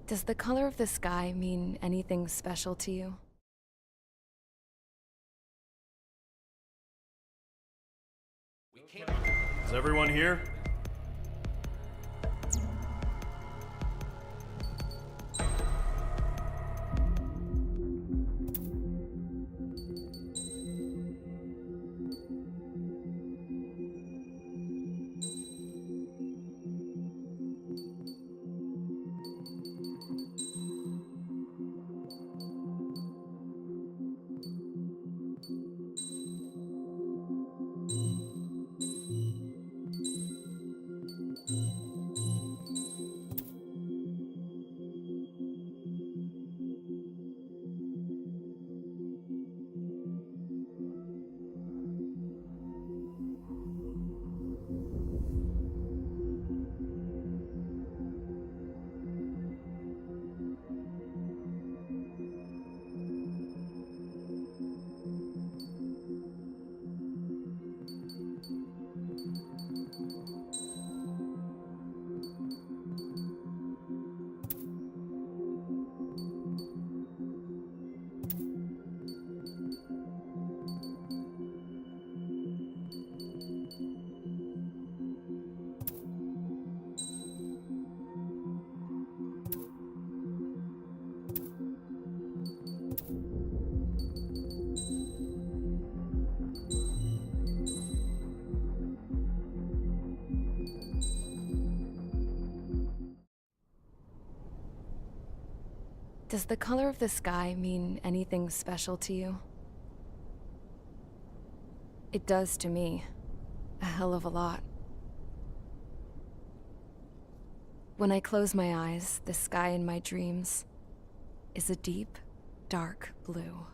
Does the color of the sky mean anything special to you? Is everyone here? Does the color of the sky mean anything special to you? It does to me. A hell of a lot. When I close my eyes, the sky in my dreams is a deep, dark blue.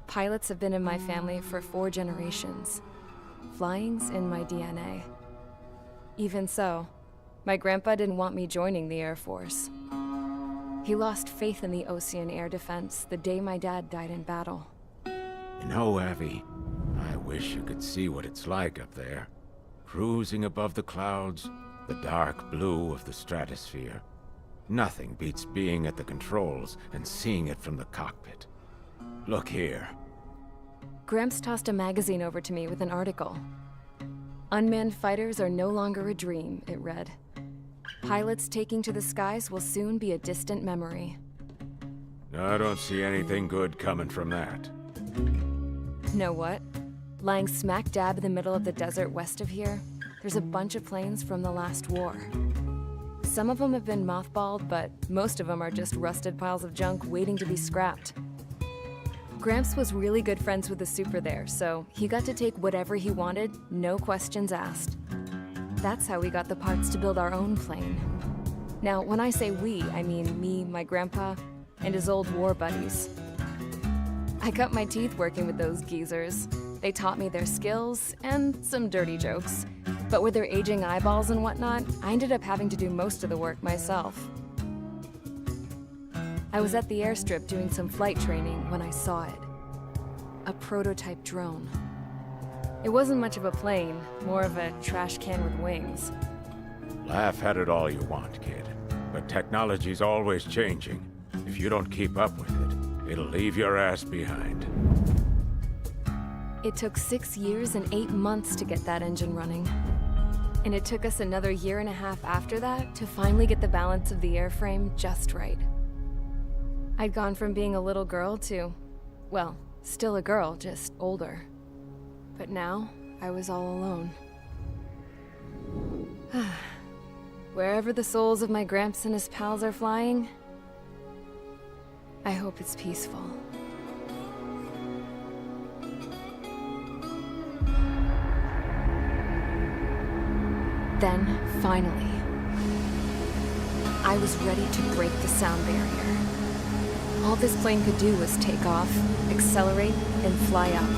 Pilots have been in my family for 4 generations. Flying's in my DNA. Even so, my grandpa didn't want me joining the Air Force. He lost faith in the Ocean Air Defense the day my dad died in battle. You know, Abby, I wish you could see what it's like up there. Cruising above the clouds, the dark blue of the stratosphere. Nothing beats being at the controls and seeing it from the cockpit. Look here. Gramps tossed a magazine over to me with an article. Unmanned fighters are no longer a dream, it read. Pilots taking to the skies will soon be a distant memory. I don't see anything good coming from that. Know what? Lying smack dab in the middle of the desert west of here, there's a bunch of planes from the last war. Some of them have been mothballed, but most of them are just rusted piles of junk waiting to be scrapped. Gramps was really good friends with the super there, so he got to take whatever he wanted, no questions asked. That's how we got the parts to build our own plane. Now, when I say we, I mean me, my grandpa, and his old war buddies. I cut my teeth working with those geezers. They taught me their skills, and some dirty jokes. But with their aging eyeballs and whatnot, I ended up having to do most of the work myself. I was at the airstrip doing some flight training when I saw it. A prototype drone. It wasn't much of a plane, more of a trash can with wings. Laugh at it all you want, kid. But technology's always changing. If you don't keep up with it, it'll leave your ass behind. It took 6 years and 8 months to get that engine running. And it took us another 1.5 years after that to finally get the balance of the airframe just right. I'd gone from being a little girl to, well, still a girl, just older. But now, I was all alone. Wherever the souls of my Gramps and his pals are flying, I hope it's peaceful. Then, finally, I was ready to break the sound barrier. All this plane could do was take off, accelerate, and fly up.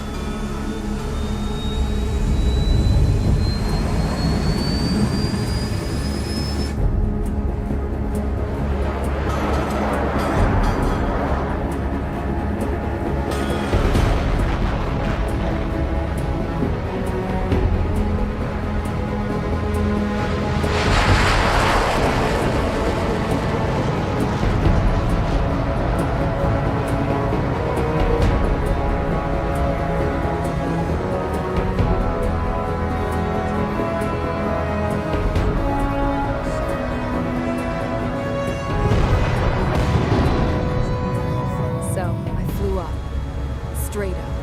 Straight up,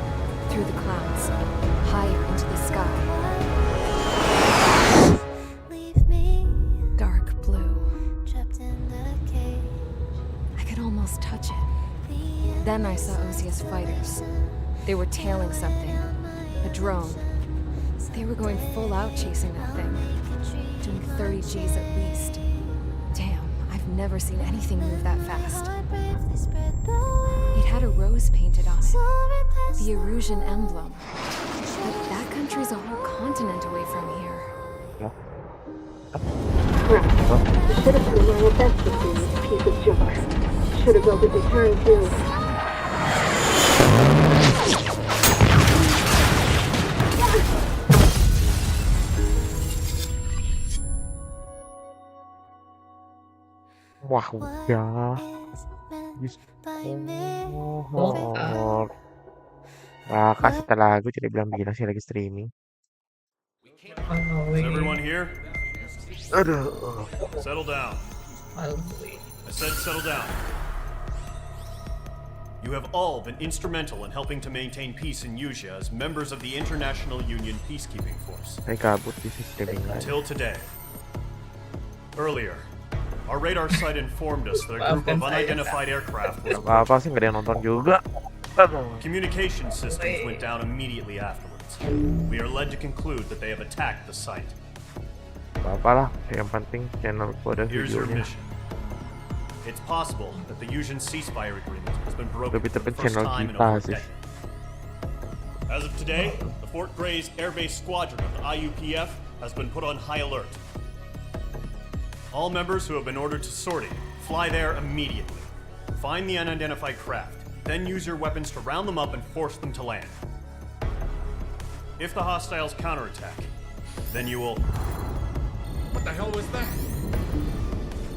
through the clouds, higher into the sky. Dark blue. I could almost touch it. Then I saw Osia's fighters. They were tailing something. A drone. They were going full out chasing that thing. Doing 30 Gs at least. Damn, I've never seen anything move that fast. It had a rose painted on it. The Erusian emblem. But that country's a whole continent away from here. Should have been my best with you, piece of junk. Should have built a deterrent too. Wah, udah. Wah, kasih lagu jadi bilang bilang sih lagi streaming. Is everyone here? Aduh. Settle down. I said settle down. You have all been instrumental in helping to maintain peace in Yuzha as members of the International Union Peacekeeping Force. Saya kabut di streaming lagi. Until today. Earlier, our radar site informed us that a group of unidentified aircraft was Apa sih nggak ada yang nonton juga. Communication systems went down immediately afterwards. We are led to conclude that they have attacked the site. Apa lah, yang penting channel gua ada Here's your videonya. mission. It's possible that the Yuzhan ceasefire agreement has been broken Lebih for the tepat first channel time in kita over a sih. decade. As of today, the Fort Grays Air Base Squadron of the IUPF has been put on high alert. All members who have been ordered to sortie, fly there immediately. Find the unidentified craft, then use your weapons to round them up and force them to land. If the hostiles counterattack, then you will... What the hell was that?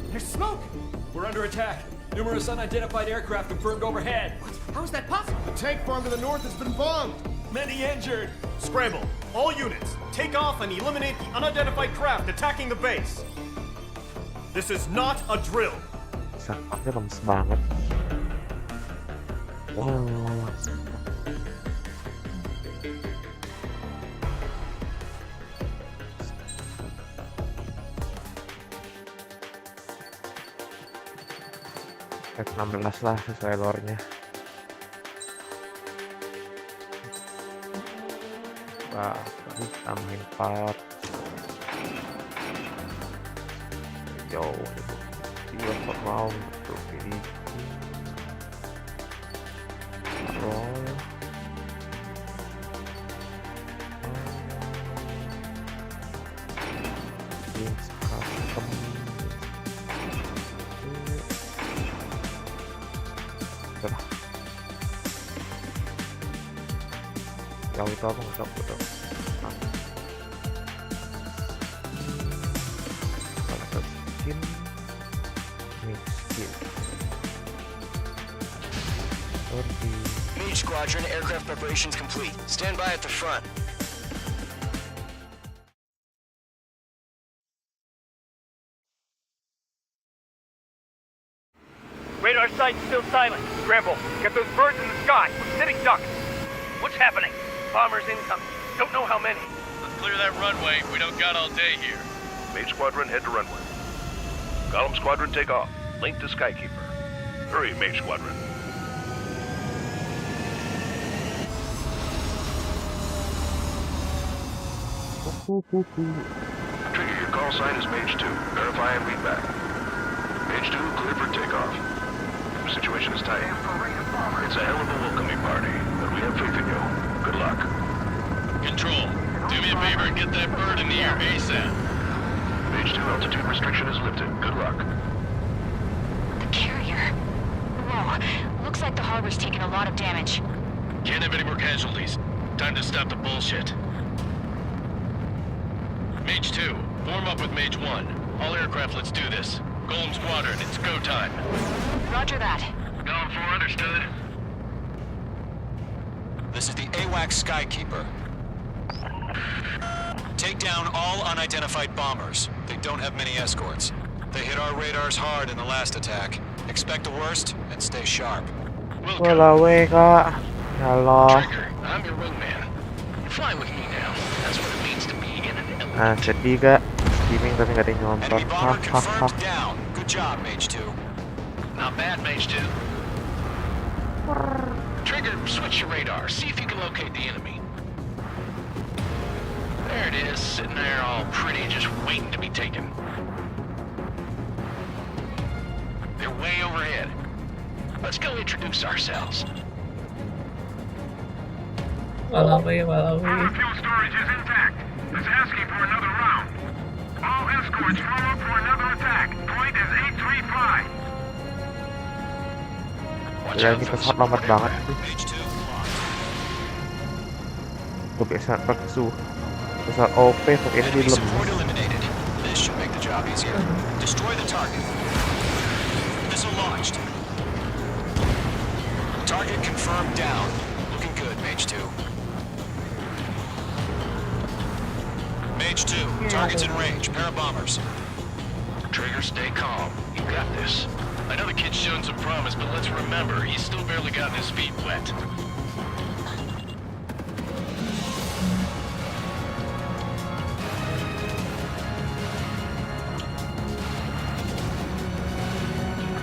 There's smoke! We're under attack. Numerous unidentified aircraft confirmed overhead. What? How is that possible? The tank farm to the north has been bombed! Many injured. Scramble! All units, take off and eliminate the unidentified craft attacking the base! This is not a drill! Sakitnya lemes banget. Oh. F16 lah sesuai lore-nya. Wah, ini tambahin part. Jauh itu. Dia mau untuk ini. Roll. Links custom. Yang itu apa nggak betul? Skin, mix skin. Mage Squadron, aircraft preparations complete. Stand by at the front. Radar site's still silent. Scramble. Get those birds in the sky. We're sitting ducks. What's happening? Bombers incoming. Don't know how many. Let's clear that runway. We don't got all day here. Mage Squadron, head to runway. Golem Squadron, take off. Link to Skykeeper. Hurry, Mage Squadron. Kuku. Trigger your sign is Mage 2. Verify and read back. Mage 2, clear for takeoff. The situation is tight. It's a hell of a welcoming party, but we have faith in you. Good luck. Control, do me a favor and get that bird in the air ASAP. Mage 2, altitude restriction is lifted. Good luck. The carrier. Whoa, looks like the harbor's taking a lot of damage. Can't have any more casualties. Time to stop the bullshit. Mage 2, form up with Mage 1. All aircraft, let's do this. Golem Squadron, it's go time. Roger that. Golem 4, understood. This is the AWAC Skykeeper. Take down all unidentified bombers. They don't have many escorts. They hit our radars hard in the last attack. Expect the worst and stay sharp. Wala we ka. Hello. Trigger, I'm your wingman. Fly with me now. That's what it means to be in an element. Sedih ka. Streaming tapi nggak ada yang nonton. Enemy bomber confirmed down. Good job, Mage 2. Not bad, Mage 2. Trigger, switch your radar. See if you can locate the enemy. There it is, sitting there all pretty, just waiting to be taken. They're way overhead. Let's go introduce ourselves. Our fuel storage is intact. It's asking for another round. All escorts form up for another attack. Point is 835. Lagi pesawat lambat banget tuh. Kebiasaan persu. Pesawat OP kok ini Enemy belum. support eliminated. This should make the job easier. Destroy the target. Missile launched. Target confirmed down. Looking good, Mage 2. Mage 2, target's in range. Pair of bombers. Trigger, stay calm. You got this. I know the kid's shown some promise, but let's remember, he's still barely gotten his feet wet.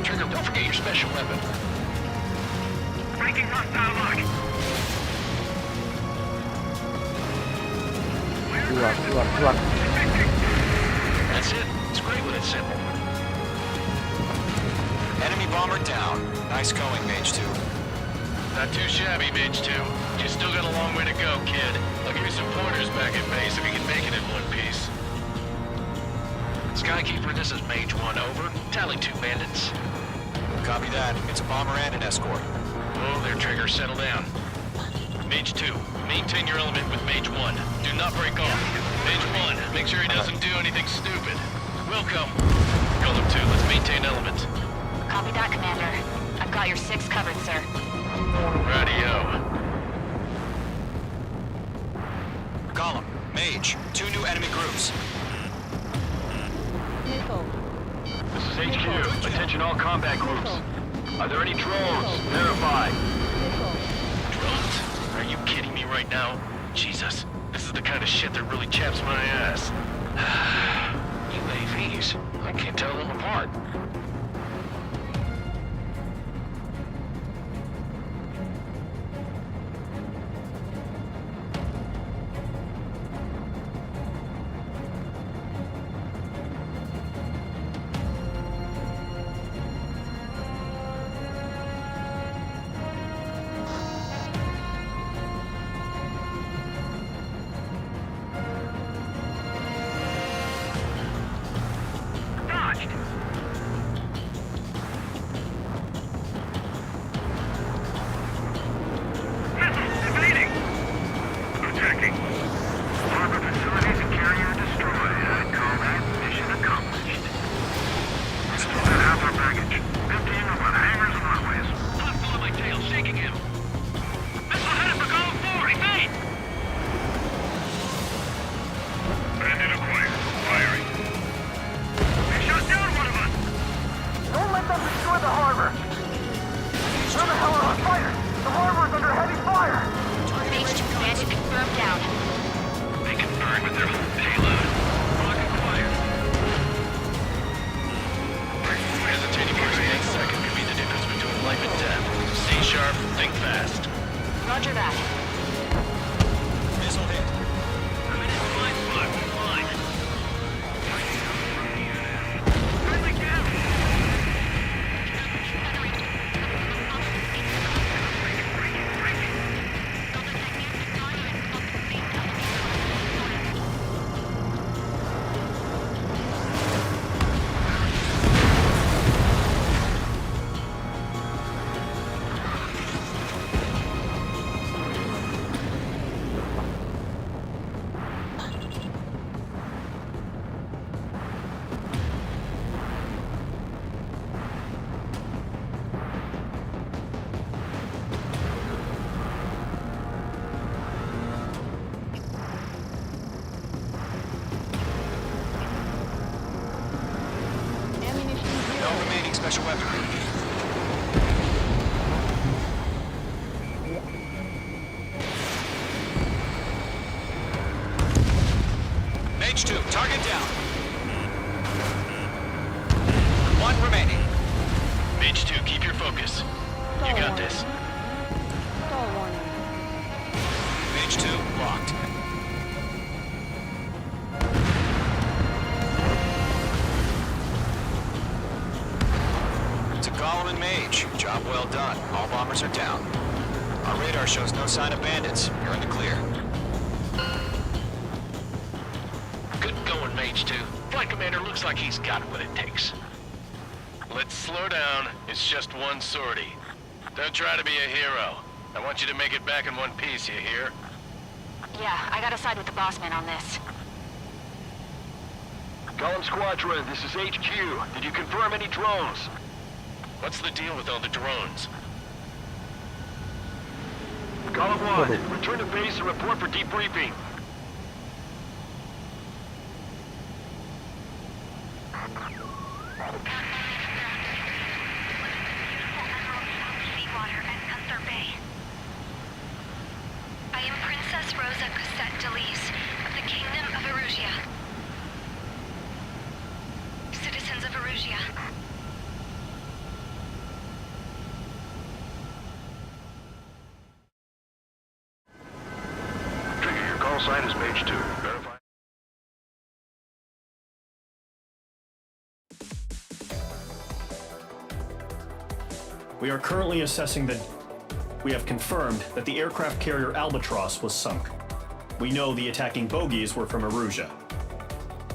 Trigger, don't forget your special weapon. Breaking hostile lock. Keluar. That's it. It's great when it's simple. Enemy bomber down. Nice going, Mage 2. Not too shabby, Mage 2. You still got a long way to go, kid. I'll give you some pointers back at base if you can make it in one piece. Skykeeper, this is Mage 1, over. Tally 2 bandits. Copy that. It's a bomber and an escort. Oh, there, Trigger. Settle down. Mage 2, maintain your element with Mage 1. Do not break off. Mage 1, make sure he doesn't do anything stupid. Welcome. Golem 2, let's maintain element. Copy that, Commander. I've got your 6 covered, sir. Radio. Column, Mage, 2 new enemy groups. This is HQ. Attention all combat groups. Are there any drones? Verify. Drones? Are you kidding me right now? Jesus, this is the kind of shit that really chaps my ass. UAVs? I can't tell them apart. special weaponry. Mage 2, target down. One remaining. Mage 2, keep your focus. You got this. Mage 2, locked. It's a Golem and Mage. Job well done. All bombers are down. Our radar shows no sign of bandits. You're in the clear. Good going, Mage 2. Flight Commander looks like he's got what it takes. Let's slow down. It's just one sortie. Don't try to be a hero. I want you to make it back in one piece, you hear? Yeah, I gotta side with the boss man on this. Golem Squadron, this is HQ. Did you confirm any drones? What's the deal with all the drones? Golem 1, return to base and report for debriefing. I am Princess Rosa Cassette Delise of the Kingdom of Erusia. Citizens of Erusia. Trigger, your call sign is Mage 2. Verify. We are currently assessing the... We have confirmed that the aircraft carrier Albatross was sunk. We know the attacking bogies were from Erusia.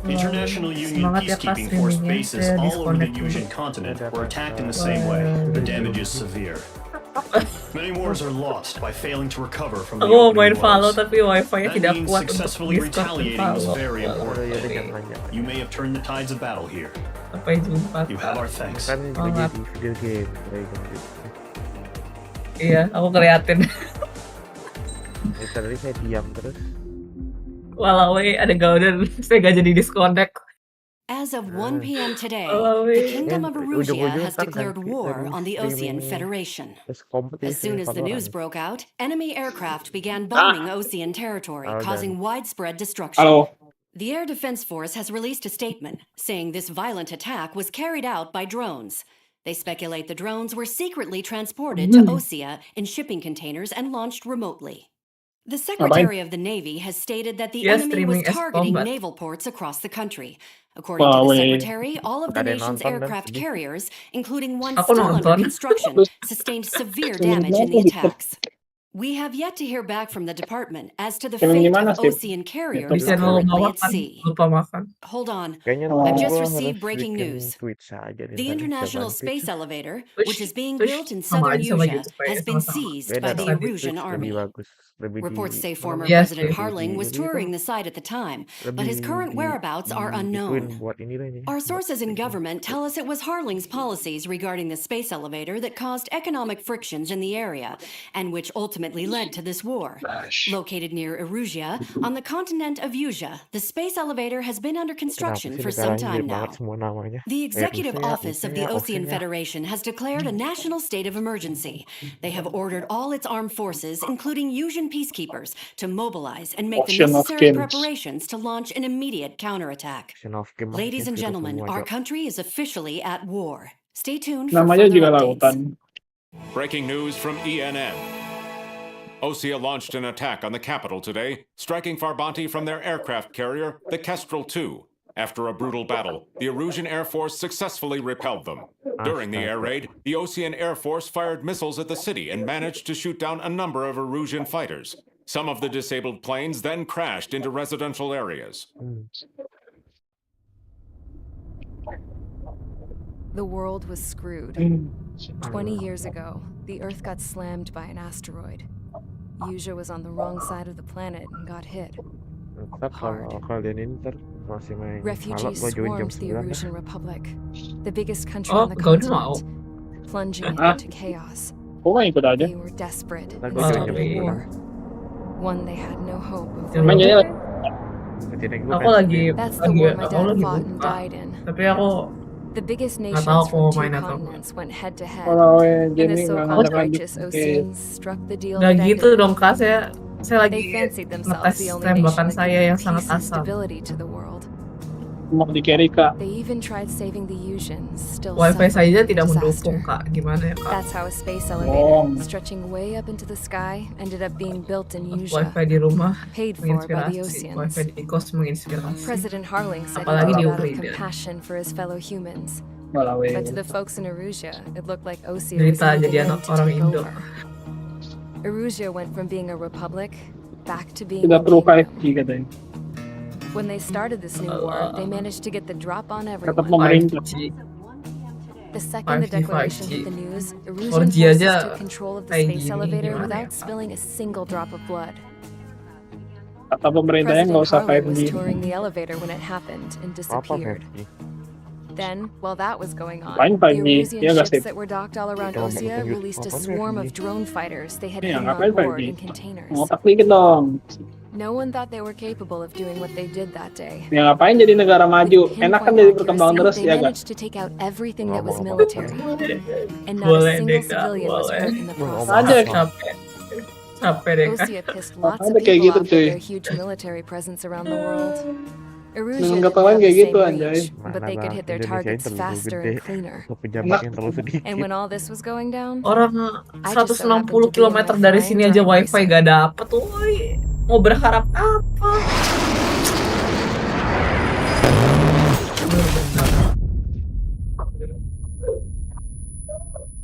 International Union peacekeeping force bases all over the Eurasian continent were attacked in the same way. The damage is severe. Many wars are lost by failing to recover from the Aku main opening Valo blows. tapi wifi-nya That tidak means kuat untuk successfully Discord retaliating was Valo. very important. You may have turned the tides of battle here. Sampai jumpa. You have our thanks. Kan juga Banget. jadi video game kayak gitu. Iya, aku ngeliatin. Tadi saya diam terus. Walau ada Gauden, saya gak jadi disconnect. As of 1 p.m. today, Walau the Kingdom of ujung-ujungnya Erusia has ntar declared ganti war on the Osean streaming Federation. terus kompetisi As soon as the Valorant. news broke out, enemy aircraft began bombing Osean territory, Oh, causing dan- widespread destruction. Halo. The Air Defense Force has released a statement saying this violent attack was carried out by drones. They speculate the drones were secretly transported to Osea in shipping containers and launched remotely. The Secretary of the Navy has stated that the Yes, enemy was streaming as targeting combat. naval ports across the country. According to the Secretary, all of the Ada yang nation's nonton dan aircraft sedih. carriers, including one Aku still under nonton. construction, sustained severe damage in the attacks. We have yet to hear back from the department as to the fate of Osean carriers Di channel currently bawah at kan sea. lupa makan. Hold on. Kayaknya I've ntar just gua received harus breaking bikin news. tweet saja deh The tadi, International coba Space tweet. Elevator, Tush, which is being tush, built in sama southern aja sama Eurasia, gitu supaya has been sama-sama. seized Beda by the dong, Erusian Twitch army. lebih bagus, lebih Reports say former Yes, President yes. Harling was Lebih- touring the site at the time, but his current whereabouts are ituin unknown. buat ini lah ini. Our sources in government tell us it was Harling's policies regarding the space elevator that caused economic frictions in the area, and which ultimately led to this war. Located near Erusia, on the continent of Eusia, the space elevator has been under Kenapa construction sih for some negaranya time mirip now. banget semua namanya? The Executive Rusia, Office of the Rusia, Osean Rusia. Federation has declared a national state of emergency. They have ordered all its armed forces, including Eusian peacekeepers, to mobilize and make the Ocean of necessary Kings. preparations to launch an immediate counterattack. Ocean of Game Ladies and gitu gentlemen, semua, our Cok. country is officially at war. Stay tuned for Namanya further juga updates. lautan. Breaking news from ENN. Osea launched an attack on the capital today, striking Farbanti from their aircraft carrier, the Kestrel II. After a brutal battle, the Erusian Air Force successfully repelled them. During the air raid, the Osean Air Force fired missiles at the city and managed to shoot down a number of Erusian fighters. Some of the disabled planes then crashed into residential areas. The world was screwed. 20 years ago, the Earth got slammed by an asteroid. Eusia was on the wrong side of the planet and got hit. Ntar kalau kalian ini ntar masih main Halo, Refugees gua join jam swarmed the 9 dah. Erusian Republic, the biggest country Oh, on the kau udah mau? continent, plunging Ah. into chaos. Kok nggak ikut aja? They were desperate Ntar and gua join started jam a 9. war. One they had no hope of Emang winning. jadi Ketika gua aku pengen lagi That's the war my aku dad lagi fought and buka. died in. Tapi aku The biggest Nggak tahu nations aku mau from two main atau enggak. continents went head to head, Kalau and the Jenny nggak so-called ngajak lanjut. righteous Oseans struck the deal Nggak that gitu ended dong it. kak, saya lagi They fancied themselves ngetes the only nation tembakan that saya could yang bring sangat peace and asam. stability to the world. Mau di carry kak. They even tried saving the Usians, still Wifi suffering saja from tidak disaster. mendukung kak, gimana ya kak? That's how a space elevator, stretching way up into the sky, ended up being built in Usha, Wifi di rumah paid for by the menginspirasi, Oseans. Wifi di kos menginspirasi. President Harling said Apalagi he di did it out of Uridan. compassion for his fellow humans. Malawi. But to the folks in Erussia, it looked like Osea was Cerita moving jadi in anak to orang take Indo. over. Erussia went from being a republic back to being a Tidak perlu kingdom. 5G katanya. When they started this new war, they managed to get the drop on Kata everyone. pemerintah. The second the 5G, declaration 5G. hit the news, 4G Erusian forces aja took control of the kayak space gini, elevator gimana without ya, Kak? spilling a single drop of blood. Kata pemerintahnya President nggak usah Harling was 5G. touring the elevator when it happened and Apa disappeared. 5G? Then, while that was going on, Ngapain the 5G? Erusian Iya nggak ships sih? that were docked all around Kalau Osea nonton released a YouTube, swarm apa of drone fighters they had Iya, hidden ngapain on board 5G? in containers. Ngotak dikit dong. No one thought they were capable of doing what they did that day. Ya ngapain jadi negara maju? With Enak kan pinpoint jadi berkembang terus accuracy, ya they gak? managed to take out everything that was Ngomong-ngomong. military, and not a Boleh single deh kak, civilian was boleh. hurt in the Ngomong process. Aja. Capek deh kak. Osea pissed lots Ada of kayak people gitu, off cuy. with their huge military presence around the world. Erussia Dengan didn't kata lain have the kayak gitu, same anjay. reach, but Mana they could bang, hit their Indonesia targets terlalu faster gede, and cleaner. pejabat yang terlalu sedikit. And when all this was going down, Orang I just so 160 happened to be in km my dari flying sini aja drone wifi racer. gak dapet, woi. Mau berharap apa?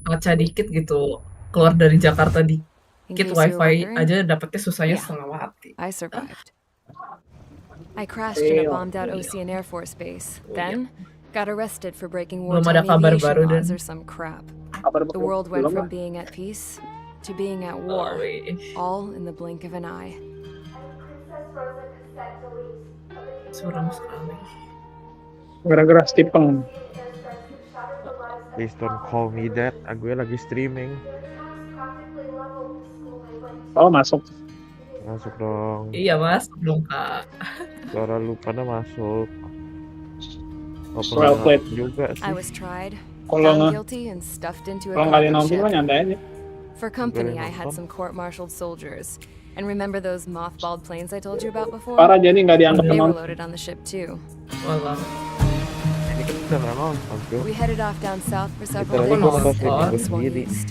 Ngaca dikit gitu, keluar dari Jakarta In dikit case you're wifi wondering, aja dapetnya susahnya yeah, setengah mati. I survived. I crashed in a bombed-out Osean Air Force base. Then, got arrested for breaking Belum ada wartime kabar aviation baru laws dan or some crap. Kabar The world went belum from lah. being at peace to being at war, all in the blink of an eye. suram sekali. Gara-gara Stephen. Please don't call me that. Gue lagi streaming. Oh masuk. Masuk dong. Iya mas, belum kak. Suara lu pada masuk. Well played. Juga I sih. was tried, Kalau found nggak guilty, and stuffed into a kalau nggak ada cargo nonton mah ship. nyantai aja. For company, I Nonton. had some court-martialed soldiers. And remember those mothballed planes I told you about before? Parah jadi nggak dianggap They were nonton. loaded on the ship too. Walah. Ini kan udah nggak nonton tuh. We headed off down south for Kita several lagi days, nonton and streaming then swung sendiri. east.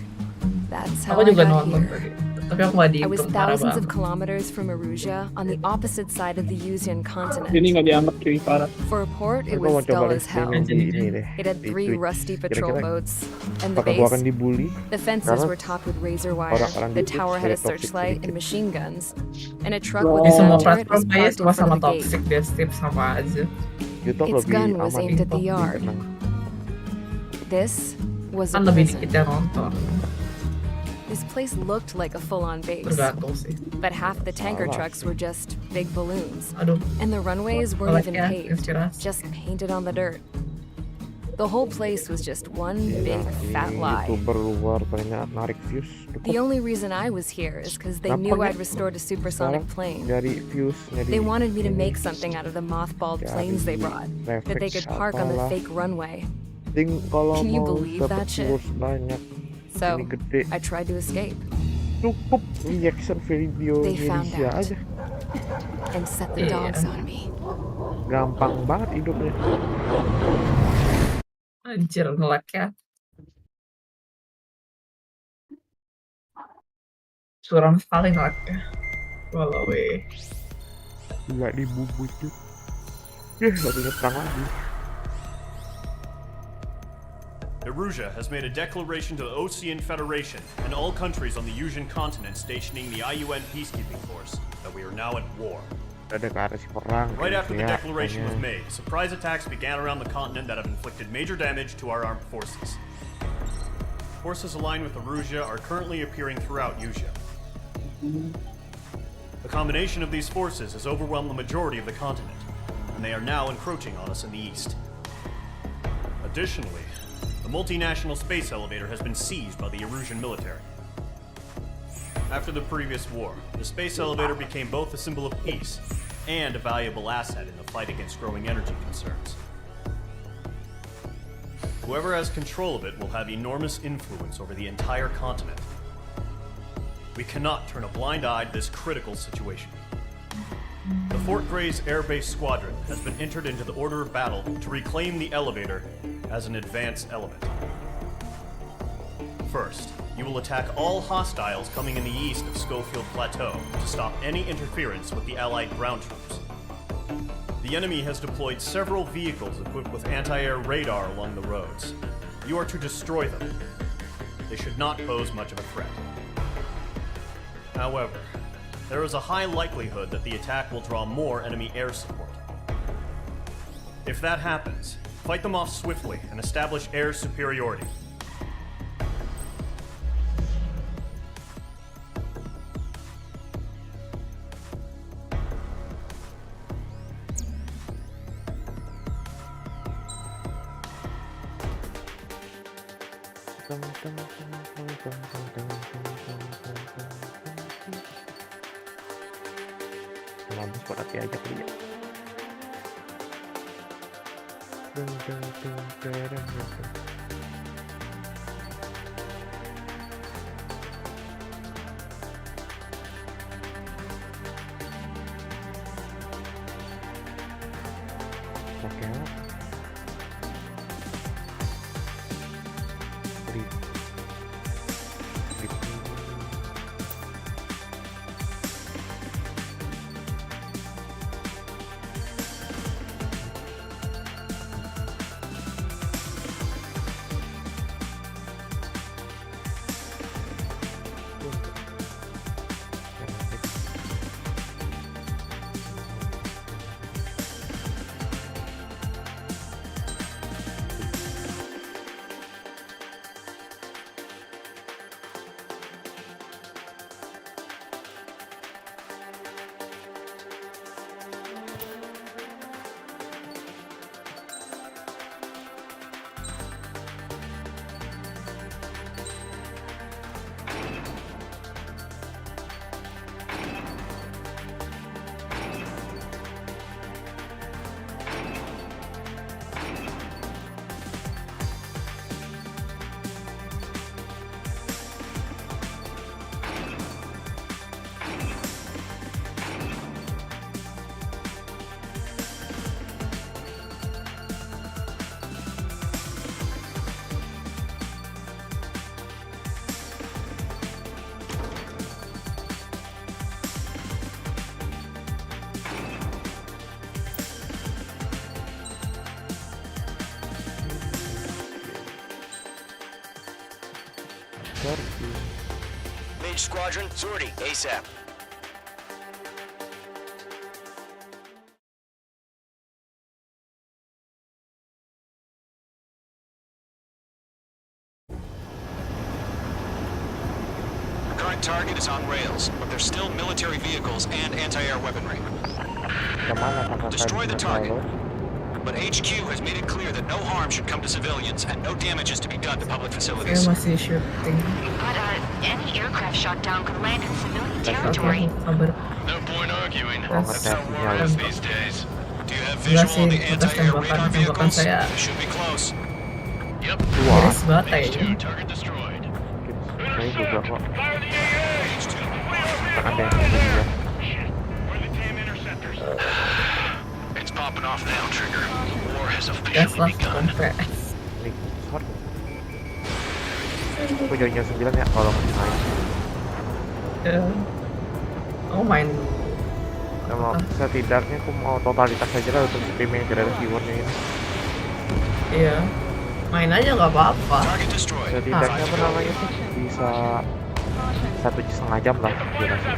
That's how Aku I juga got nonton here. tadi, tapi aku nggak I was dihitung, parah thousands of banget. kilometers from Erussia on the opposite side of the Usian Jadi continent. nggak dianggap cuy parah. For a port, it Gue mau was coba dull live as hell. streaming di ini deh. It had di 3 Twitch. rusty patrol Kira-kira boats, and the apakah gue akan base, dibully? the fences Karena were topped with razor wire, orang-orang the di tower Twitch had a kayak toxic searchlight and sedikit. machine guns, and a truck Oh. with Di a semua sound turret platform was kayaknya parked in sama front sama of the gate. toxic, dia step sama aja. YouTube Its lebih gun was aman. aimed at the lebih yard. tenang. This was a Kan lebih prison. dikit yang nonton, This place looked like a full-on base, tergantung sih. but half the tanker Salah trucks sih. were just big balloons, Aduh, and the runways weren't even Melek ya, paved, inspirasi. just painted on the dirt. The whole place was just one big fat lie. YouTuber luar banyak narik views. The only reason I was here is because they knew I'd restored a supersonic plane. Dari views They wanted me to make something out of the mothballed planes they brought, that they could park on the fake runway. Kalau Can you mau believe dapet that shit? views banyak, So, ini gede. I tried to escape Cukup reaction video They found Indonesia out. aja. and set the dogs on me. Gampang banget hidupnya. Anjir, ngelek ya. Suram sekali ngeleknya. Walau weh. Nggak dibubut tuh. Gak punya perang lagi. Erussia has made a declaration to the Osean Federation and all countries on the Usian continent stationing the IUN peacekeeping force that we are now at war. Ada ke arah si perang. Right after the ya, declaration was makanya. made, surprise attacks began around the continent that have inflicted major damage to our armed forces. Forces aligned with Erussia are currently appearing throughout Usia. The combination of these forces has overwhelmed the majority of the continent, and they are now encroaching on us in the east. Additionally, the multinational space elevator has been seized by the Erusian military. After the previous war, the space elevator became both a symbol of peace and a valuable asset in the fight against growing energy concerns. Whoever has control of it will have enormous influence over the entire continent. We cannot turn a blind eye to this critical situation. The Fort Gray's Air Base Squadron has been entered into the order of battle to reclaim the elevator as an advance element. First, you will attack all hostiles coming in the east of Schofield Plateau to stop any interference with the Allied ground troops. The enemy has deployed several vehicles equipped with anti-air radar along the roads. You are to destroy them. They should not pose much of a threat. However, there is a high likelihood that the attack will draw more enemy air support. If that happens, fight them off swiftly and establish air superiority. Mampus buat hati aja dia. Oke. Mage Squadron, sortie, ASAP. The current target is on rails, but there's still military vehicles and anti-air weaponry. Destroy the target. But HQ has made it clear that no harm should come to civilians and no damage is to be done to public facilities. But any aircraft shot down could land in civilian territory. No point arguing. That's how war is these days. Do you have visual on the anti-air radar vehicles? They should be close. Yep. H2 target destroyed. Saya juga kok. Ada yang It's popping off now, Trigger. War has officially begun. Aku joinnya 9 ya kalau main. Oh main. Kalau setidaknya aku mau totalitas aja lah untuk stream yang tidak ada viewernya ini. Iya. Main aja nggak apa-apa. Setidaknya apa namanya tuh bisa 1,5 jam lah durasi.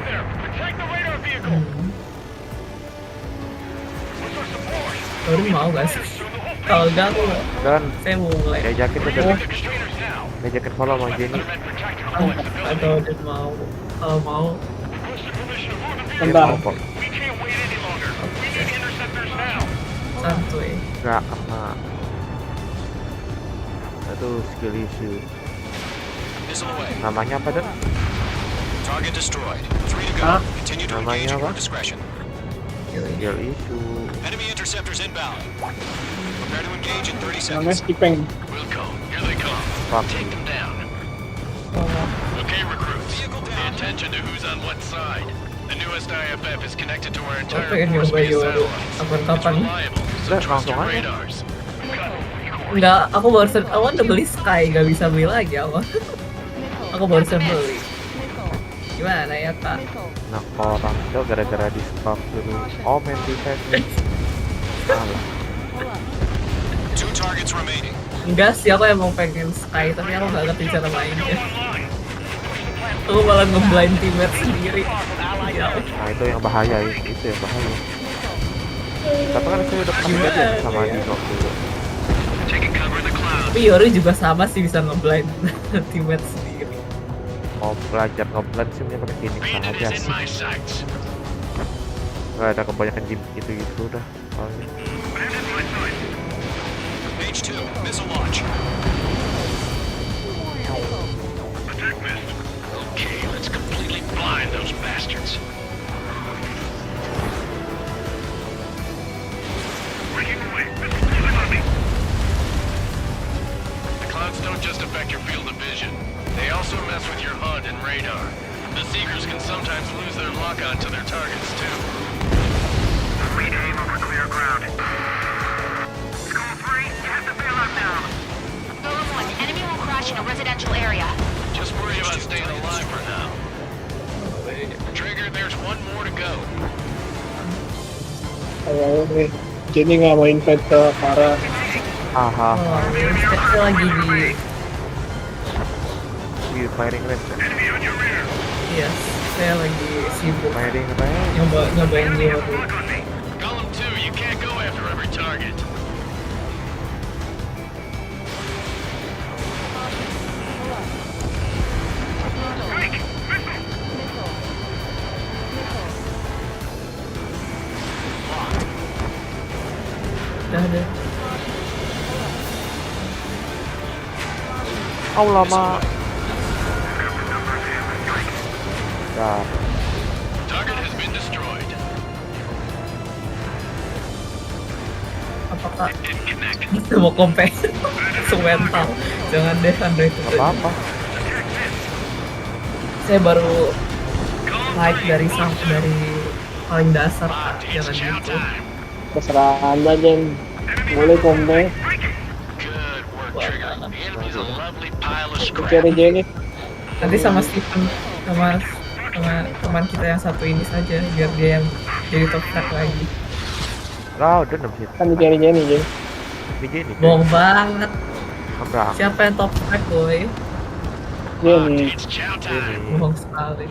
Baru mau gak sih? Kalau enggak aku saya mau mulai. Diajakin follow sama Jenny. Atau dia mau. Kalau mau. Bentar. Santuy. Enggak apa. Itu skill issue. Namanya apa dan? Target destroyed. 3 to go. Continue to engage at your discretion. Skill issue. Enemy interceptors inbound. Prepare to engage in 30 seconds. Namanya skipping. We'll go. Take them down. Okay, recruits. Pay attention to who's on what side. The newest IFF is connected to our entire force via satellites. It's reliable, so trust your radars. Enggak, aku barusan awal udah beli Sky, nggak bisa beli lagi awal. Aku barusan beli. Gimana ya kak? Nah orang itu gara-gara di stop dulu. Oh main defense. Two targets remaining. Enggak sih, aku emang pengen Sky, tapi aku nggak ngerti cara mainnya. Aku malah ngeblind teammate sendiri. Nah itu yang bahaya, itu yang bahaya. Tapi kan saya udah pernah aja sama Dino dulu. Tapi Yoru juga sama sih, bisa ngeblind teammate sendiri. Mau belajar ngeblind sih punya pakai Phoenix aja sih. Gak ada kebanyakan game gitu-gitu udah. H2, missile launch. Okay, let's completely blind those bastards. The clouds don't just affect your field of vision. They also mess with your HUD and radar. The Seekers can sometimes lose their lock-on to their targets, too. Aim over clear ground. School 3, you have to bail out now. Golem 1, enemy will crash in a residential area. Just worry about staying alive for now. Trigger, there's one more to go. Jadi nggak mau invite ke para. Aha. Saya lagi di firing range. Iya, saya lagi sibuk. Firing range. Nyobain Yoru. Golem 2, you can't go after every target. Udah deh. Oh lama. Dah. Target has been destroyed. Apakah kita mau compare semental? Jangan deh, Andre itu. Apa-apa. Saya baru naik dari paling dasar, jangan gitu. Terserah anda Jen, boleh komplain. Cari Jenny. Nanti sama Stephen sama teman kita yang satu ini saja, biar dia yang jadi top track lagi. Lah udah nggak bisa. Kan cari Jenny Jen. Jenny. Bohong banget. Apa? Siapa yang top track boy? Jenny. Bohong sekali.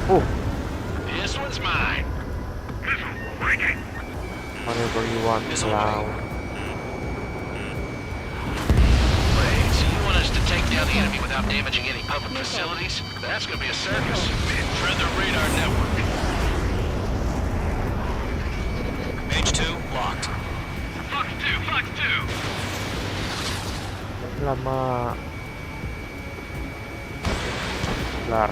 Oh. This one's mine. Whatever you want, Cloud. Wait, so you want us to take down the enemy without damaging any public facilities? That's gonna be a circus. Thread the radar network. H2, locked. Fox 2, Fox 2. Lama. Lar.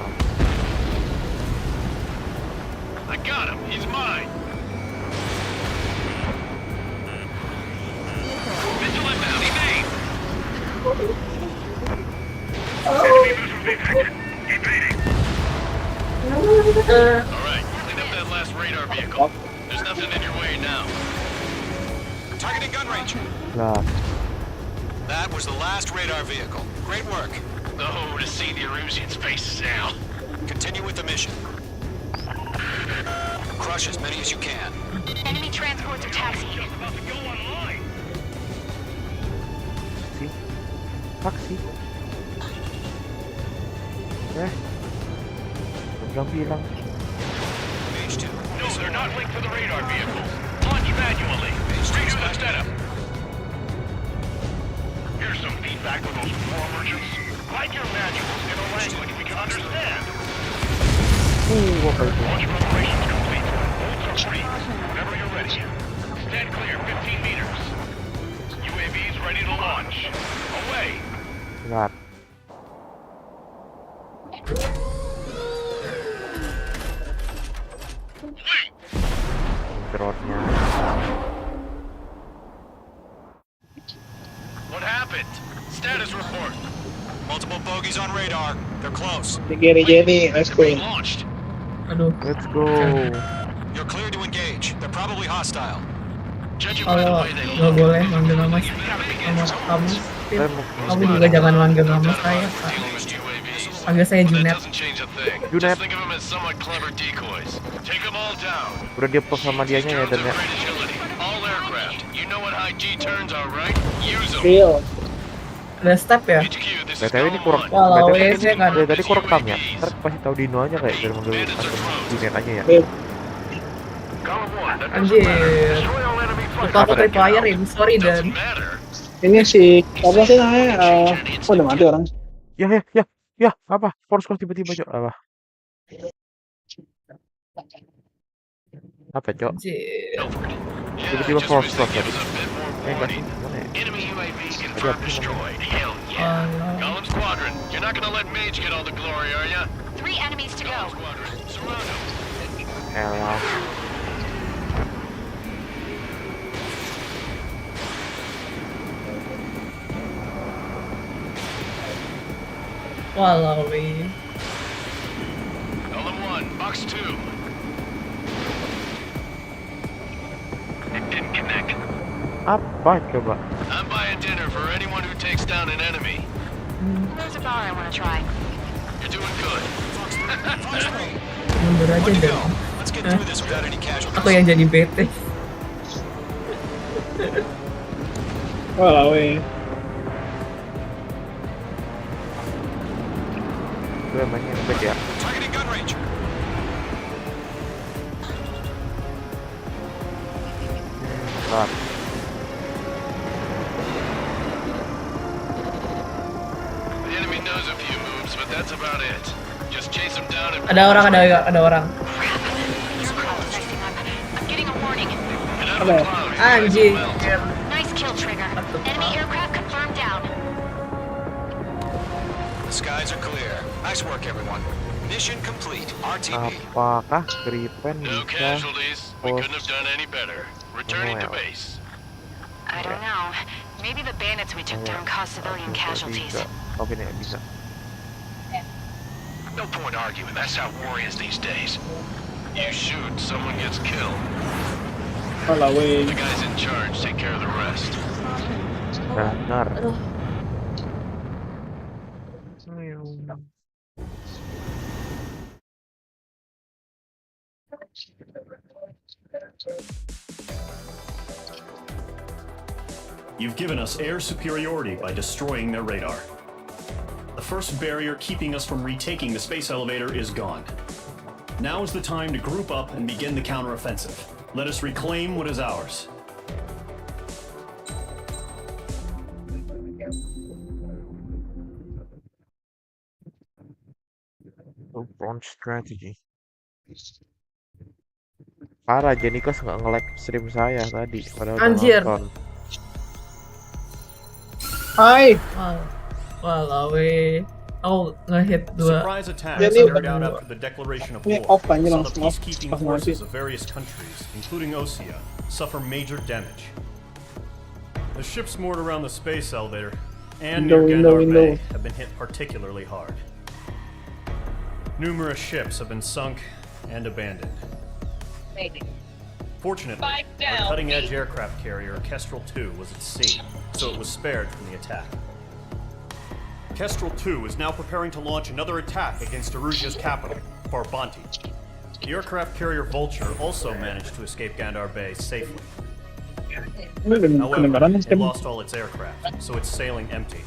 I got him. He's mine. Missile inbound. Evade. All right, clean up that last radar vehicle. There's nothing in your way now. Targeting gun range. Lar. That was the last radar vehicle. Great work. Oh, to see the Erusian's faces now. Continue with the mission. Crush as many as you can. Enemy transports are taxiing. Taksi. Bilang-bilang. H2. No, they're not linked to the radar vehicle. Launch manually. Redo the setup. Here's some feedback for those war merchants. Write your manuals in a language we can understand. Launch preparations complete. Hold for free. Whenever you're ready. Stand clear 15 meters. UAVs ready to launch. Away. Lar. drone-nya. What happened? Status report. Multiple bogies on radar. They're close. Di kiri Jenny, let's go. Launched. Aduh. Let's go. You're clear to engage. They're probably hostile. Kalau nggak boleh manggil nama kamu, Tim. Kamu juga jangan manggil nama saya, Pak. Panggil saya Junet. Junet. Udah dia post sama dianya ya dan ya. Real. Ada step ya? BTW ini kurang. Walau BTW ini saya kan. dari tadi kurang rekam ya. Ntar pasti tahu Dino aja kayak dari manggil Junet aja ya. Anjir. Lupa aku tripwire ya, sorry Dan. Ini si apa sih namanya? Oh, udah mati orang. Ya, apa? Force close tiba-tiba, Cok. Apa? Apa, Cok? Tiba-tiba force close tadi. Enggak sih, gimana ya? Tadi apa sih ngomongnya? Column Squadron, you're not gonna let Mage get all the glory, are ya? 3 enemies to go. Elah. Walau Column 1, box 2. It didn't connect. Apa coba? I'm buying dinner for anyone who takes down an enemy. There's a bar I want to try. You're doing good. mundur aja dong. Let's get through this without any casualties. Aku yang jadi bete. Walau weh. Gue mainnya ngebet ya. Targeting gun range. Bentar. The enemy knows a few moves, but that's about it. Just chase them down and Ada orang. I'm getting a warning. Anjing. Nice kill, Trigger. Enemy aircraft confirmed down. The skies are clear. Nice work, everyone. Mission complete. RTB. Apakah Gripen No bisa casualties. We couldn't have done any better. Returning to base. I don't know. Maybe the bandits we took down caused civilian casualties. Oke nih bisa. No point arguing. That's how war is these days. You shoot, someone gets killed. Walau weh. The guys in charge take care of the rest. Benar. You've given us air superiority by destroying their radar. The first barrier keeping us from retaking the space elevator is gone. Now is the time to group up and begin the counteroffensive. Let us reclaim what is ours. Front strategy. Parah, Jenikos nggak nge-like stream saya tadi. Padahal Anjir. nonton. Hai. Walau aku nge-hit 2. Surprise attacks carried out after the declaration of Ini war off aja saw the langsung off. peacekeeping Pas mati. forces of various countries, including Osea, suffer major damage. The ships moored around the space elevator and near Gandar Bay have been hit particularly hard. Numerous ships have been sunk and abandoned. Fortunately, our cutting-edge aircraft carrier, Kestrel 2, was at sea, so it was spared from the attack. Kestrel 2 is now preparing to launch another attack against Erusia's capital, Farbanti. The aircraft carrier Vulture also managed to escape Gandar Bay safely. However, it lost all its aircraft, so it's sailing empty.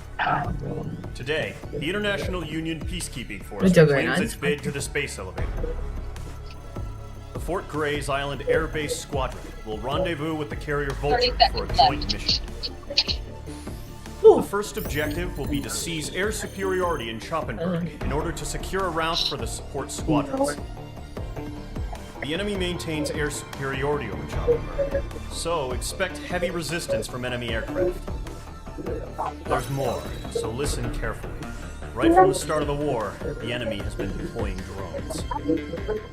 Today, the International Union Peacekeeping Force claims its bid to the space elevator. The Fort Gray's Island Air Base Squadron will rendezvous with the carrier Vulture for a joint mission. The first objective will be to seize air superiority in Schoppenberg in order to secure a route for the support squadrons. The enemy maintains air superiority over Schoppenberg, so expect heavy resistance from enemy aircraft. There's more, so listen carefully. Right from the start of the war, the enemy has been deploying drones.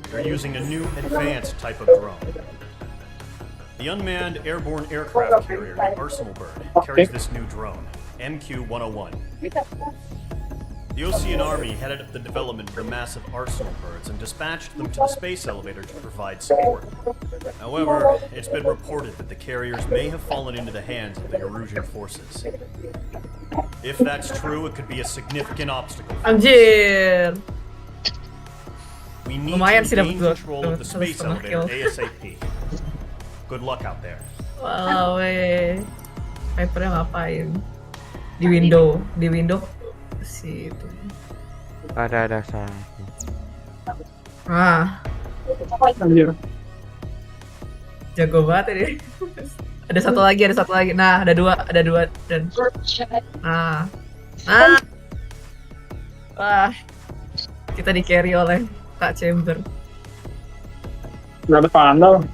They're using a new advanced type of drone. The unmanned airborne aircraft carrier, the Arsenal Bird, carries this new drone, MQ-101. The Osean Army headed up the development of the massive Arsenal birds and dispatched them to the space elevator to provide support. However, it's been reported that the carriers may have fallen into the hands of the Erusian forces. If that's true, it could be a significant obstacle. Anjir. We need Lumayan to sih dapat gain control of the space elevator ASAP. Good luck out there. Walau Vipernya ngapain? Di window si itu. Ada satu. Anjir. Jago banget ini. Ada satu lagi. Nah, ada dua dan wah, kita di carry oleh Kak Chamber. Nggak ada pandal.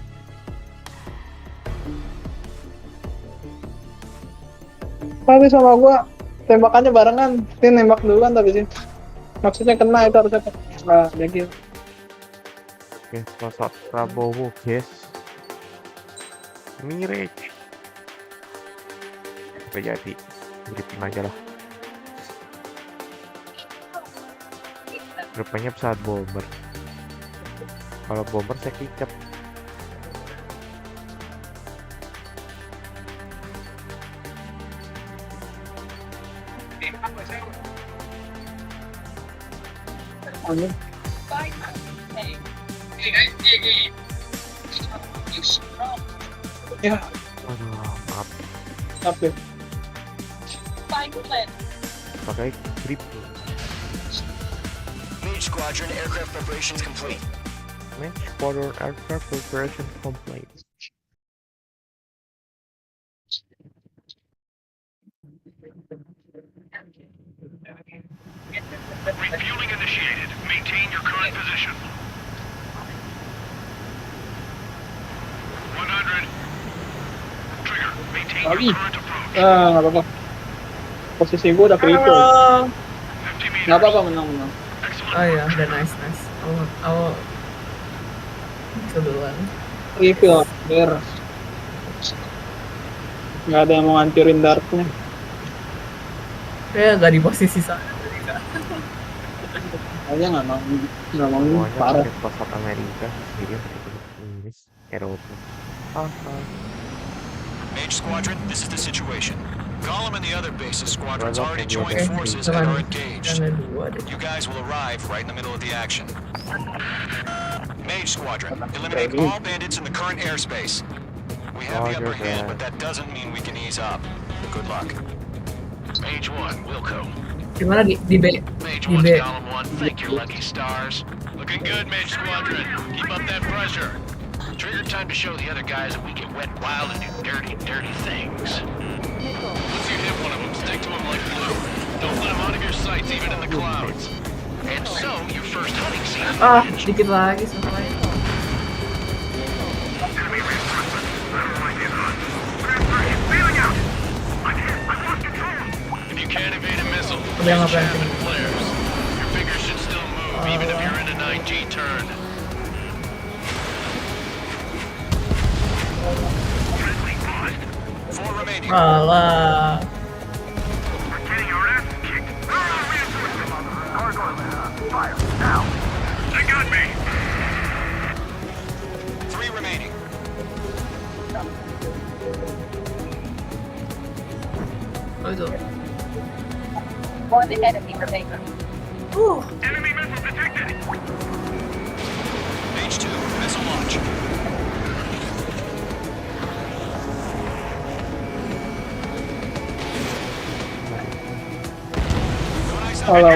Tapi sama gua tembakannya barengan. Dia nembak duluan tapi sih. Maksudnya kena itu harusnya. Nah, jadi. Oke, sosok Prabowo, guys. Mirip. Apa jadi? Gripin aja lah. Rupanya pesawat bomber. Kalau bomber saya kicap. Ya. Aduh, maaf. Apa? Pakai grip. Mage Squadron aircraft preparations complete. Mage Squadron aircraft preparation complete. Refueling initiated. Maintain your current position. 100. Trigger. Maintain your current approach. Nggak apa-apa. Posisi gua udah critical. Nggak apa-apa, menang. Oh iya, udah nice. Aku duluan. Refill, beres. Nggak ada yang mau ngancurin dartnya. Nggak di posisi sana. Aja nggak mau parah. Pesawat Amerika sendiri Inggris, Eropa. Mage Squadron, this is the situation. Gollum and the other bases squadrons already joined forces and are engaged. You guys will arrive right in the middle of the action. Mage Squadron, eliminate all bandits in the current airspace. We have the upper hand, but that doesn't mean we can ease up. Good luck. Mage 1, Wilco. Gimana di B? Mage Di 1's B. column 1, thank your lucky stars. Looking good, Mage Squadron. Keep up that pressure. Trigger time to show the other guys that we get wet, wild, and do dirty, dirty things. Once you hit one of them, stick to them like glue. Don't let them out of your sights, even in the clouds. And so, your first hunting season. Sedikit lagi sampai. If you can't evade a missile, Udah just ngapain? jab and flares. Your fingers should still move, even if you're in a 9G turn. Alah. They got me. 3 remaining. Oh itu. One enemy remaining. Enemy missile detected. Mage 2, missile launch. Kalau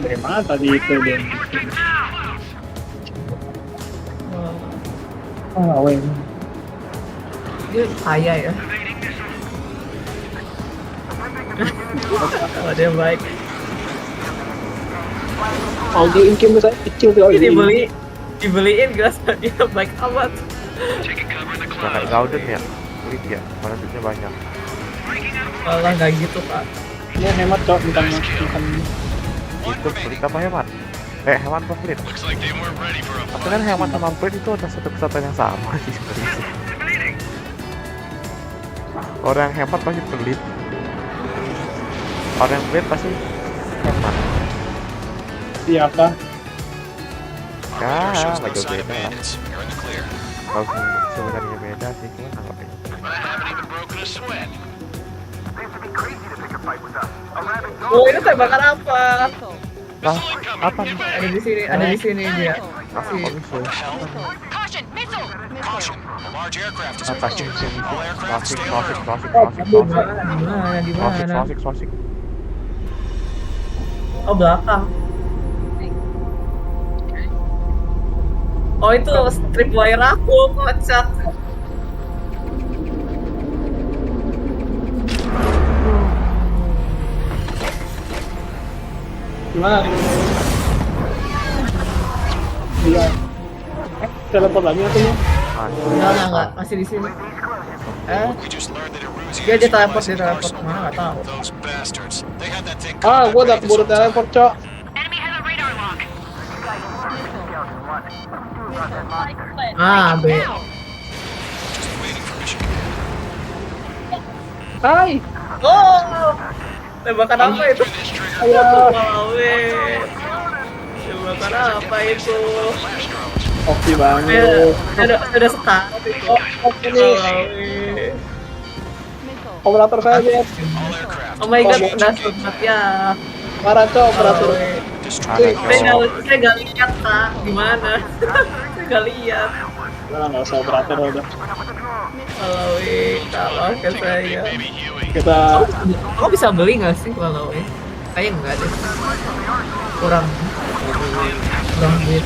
dari mana tadi itu dia? Dia kaya ya. Oh, dia baik. Audio income saya kecil tuh. Dibeliin gelas dia baik amat. Pakai Gauden ya, kulit ya, mana duitnya banyak. Malah nggak gitu Pak. Dia hemat kok, bukan Itu kulit apa hemat? Kayak hewan pelit. Tapi kan hewan sama pelit itu ada satu kesatuan yang sama sih sebenarnya sih. Orang yang hebat pasti pelit. Orang yang pelit pasti hebat. Siapa? Ya, nggak jauh beda. Kalau sebenarnya beda sih, cuma nggak beda. Oh, ini tembakan apa? Nah, apa nih? Ada di sini dia. Kok bisa? Apa sih? Klasik. Oh, belakang. Oh, itu strip wire aku, kocak. Gimana? Iya. Teleport lagi atau ya? Enggak, masih di sini. Dia teleport mana nggak tahu. Gua udah keburu teleport, Cok. B. Hai. Oh, tembakan apa itu? Ayo. Tembakan apa itu? Oke banget. Ada setara itu. Oke nih. Operator saya lihat. Oh my god, udah sempat ya. Parah, Cok, operator. Saya nggak lihat, Kak. Gimana? Saya nggak lihat. Nggak usah operator udah. Kalau ke saya. Kita. Kamu bisa beli nggak sih kalau kayaknya nggak deh. Kurang duit.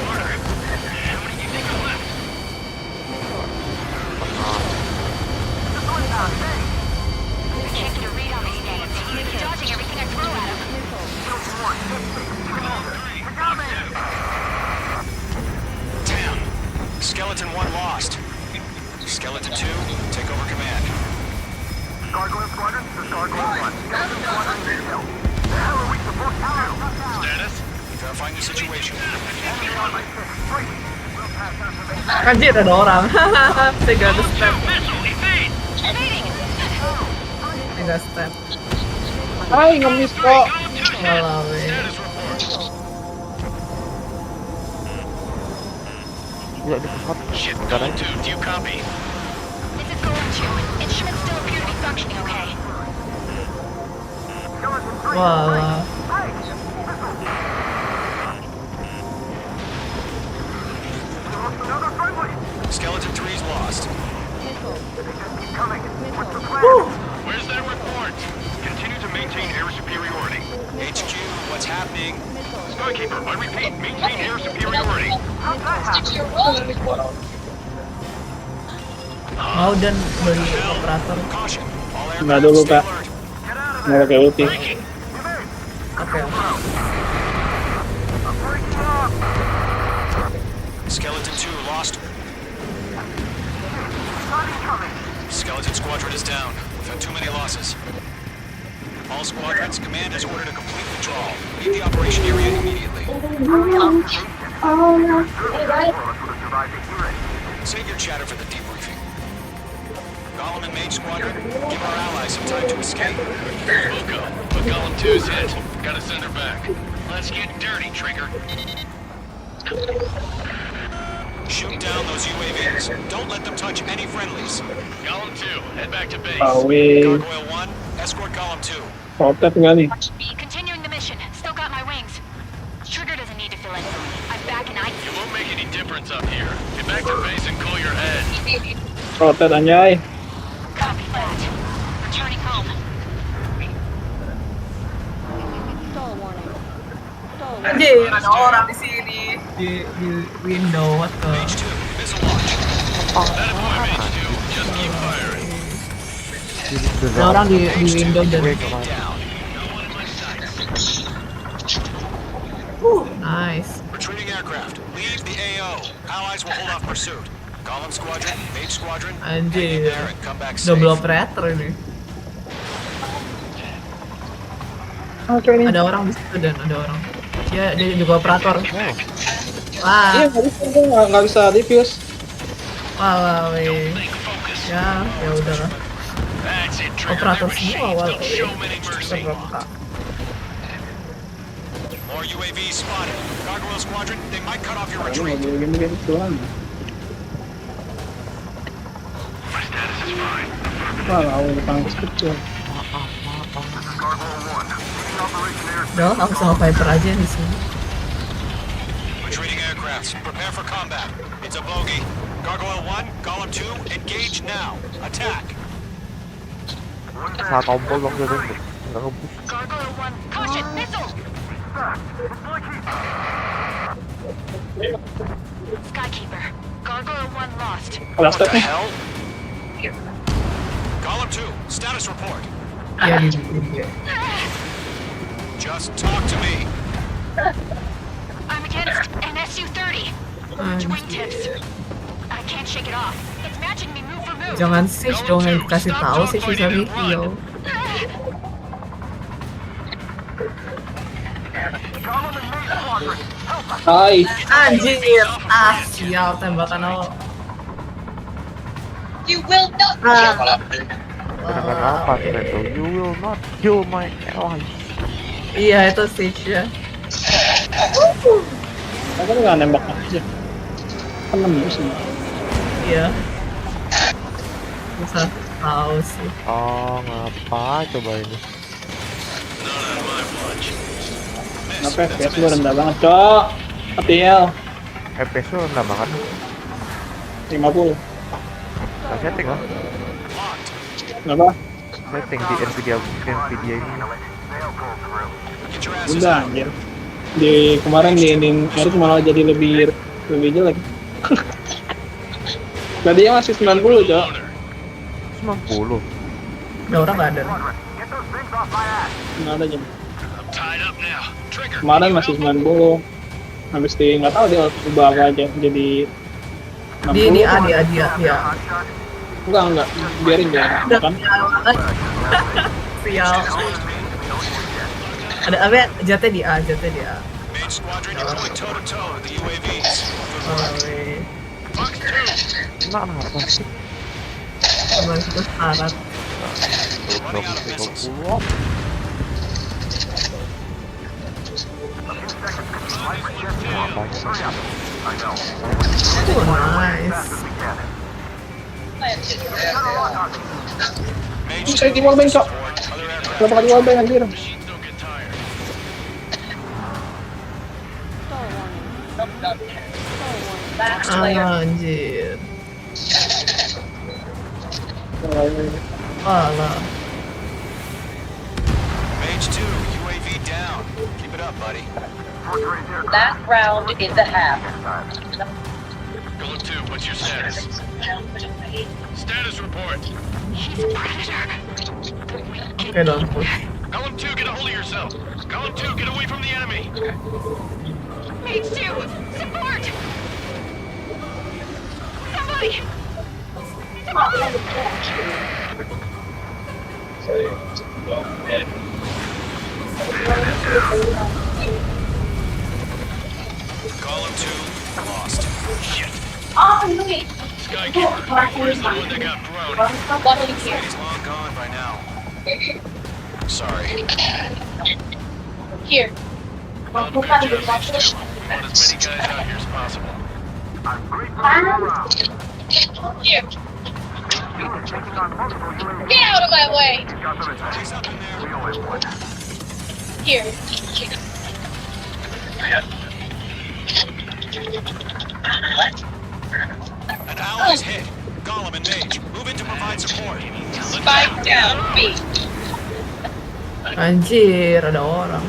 Skeleton 1 lost. Skeleton 2, take over command. Gargoyle Squadron to Gargoyle 1. Skeleton Squadron intel. The hell are we supposed to do? Status? Verifying the situation. Anjir, ada orang. Saya nggak ada step. Nggak step. Hai, ngemis kok. Walau. Ya di pesawat. Shit, Golem 2, do you copy? This is Golem 2. Instruments still appear to be functioning okay. Walah. Skeleton 3 is lost. Where's that report? Continue to maintain air superiority. HQ, what's happening? Skykeeper, I repeat, maintain air superiority. Mau dan beli operator. Nggak dulu, Kak. Nggak pakai ulti. Oke. Skeleton 2 lost. Skeleton Squadron is down. We've had too many losses. All squadrons, command has ordered a complete withdrawal. Leave the operation area immediately. Save your chatter for the debriefing. Golem and Mage Squadron, give our allies some time to escape. Wilco, but Golem 2's hit. Gotta send her back. Let's get dirty, Trigger. Shoot down those UAVs. Don't let them touch any friendlies. Golem 2, head back to base. Gargoyle 1, escort Golem 2. Protek nggak nih? Continuing the mission. Still got my wings. Trigger doesn't need to fill in for me. I'm back in ice. You won't make any difference up here. Get back to base and cool your head. Protek anjay. Copy that. Returning home. Anjir, ada orang di sini di window. What the? Just keep firing. Ada orang di window dan. Nice. Retreating aircraft. Leave the AO. Allies will hold off pursuit. Golem Squadron, Mage Squadron, hang in Anjir. there and come back safe. Double operator ini. Ada orang di situ dan ada orang. Ya, dia juga operator. Wah. Iya, nggak bisa defuse. Wah, weh. Ya udahlah. Operator semua wah. Terbuka. More UAVs spotted. Gargoyle Squadron, they might cut off your Ini retreat. mobil-mobil doang. Wah, mau ditangkis kecil. Udah, aku sama Viper aja di sini. Retreating aircrafts, prepare for combat. It's a bogey. Gargoyle 1, Golem 2, engage now. Attack. Salah tombol bang dia tuh. Nggak ngebus. Gargoyle 1, caution, missile! Skykeeper, Gargoyle 1 lost. What the hell? Golem 2, status report. Ya, Just talk to me. I'm against an Su-30. Large wingtips. I can't shake it off. It's matching me move for move. jangan sih dong yang dikasih tahu sih sisa video. Hai. Anjir, sial tembakan awal. You will not Dengan apa itu? You will not kill my allies. Iya, itu Siege ya. Aku nggak nembak aja. Kan nembus nih. Iya. Bisa tahu sih. Oh, ngapa coba ini? Kenapa FPS lu rendah banget, Cok? ATL FPS lu rendah banget. 50. Nah, setting lah. Kenapa? Setting di Nvidia ini. Udah anjir. Di kemarin di ending Erik malah jadi lebih jelek. Tadinya masih 90, Cok. 90. Udah orang nggak ada. Nggak ada jam. Kemarin masih 90. Habis di nggak tahu dia ubah apa aja jadi 60. Di A. Enggak. Biarin kan. Sial. Ada apa? Jatnya di A. Main squadron deployed toe-to-toe with the UAVs. Kenapa sih? Cuma itu syarat. Nice. Saya di wallbang, Cok. Berapa kali wallbang anjir? Anjir. Alah. Mage 2, UAV down. Keep it up, buddy. That round is a half. Golem 2, what's your status? Status report. Oke dong. Golem 2, get a hold of yourself. Golem 2, get away from the enemy. Mage 2, support! Somebody! Golem 2, lost. Shit. Oh, wait. Skykeeper, where's the one that got thrown? He's long gone by now. Sorry. Here. Want as many guys out here as possible. Here. Get out of my way. Here. An ally's hit. Golem and Mage, move in to provide support. Spike down, B. Anjir, ada orang.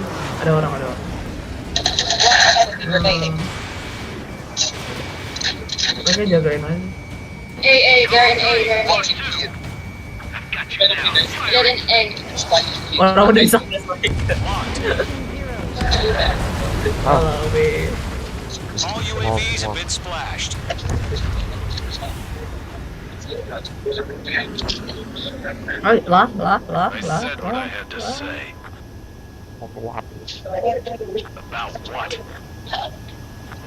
Mereka jagain aja. A, they're in A. Get in A. Orang udah bisa Halo, weh. All UAVs have been splashed. Lah. I said what I had to say. About what?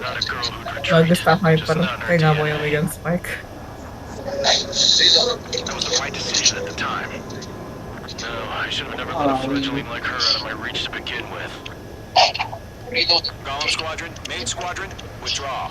Not a girl who'd retreat. Bagus tak hyper. Just not Kayak her nggak mau yang DNA. megang spike. That was the right decision at the time. No, I should have never let a fledgling like her out of my reach to begin with. Golem Squadron, Main Squadron, withdraw.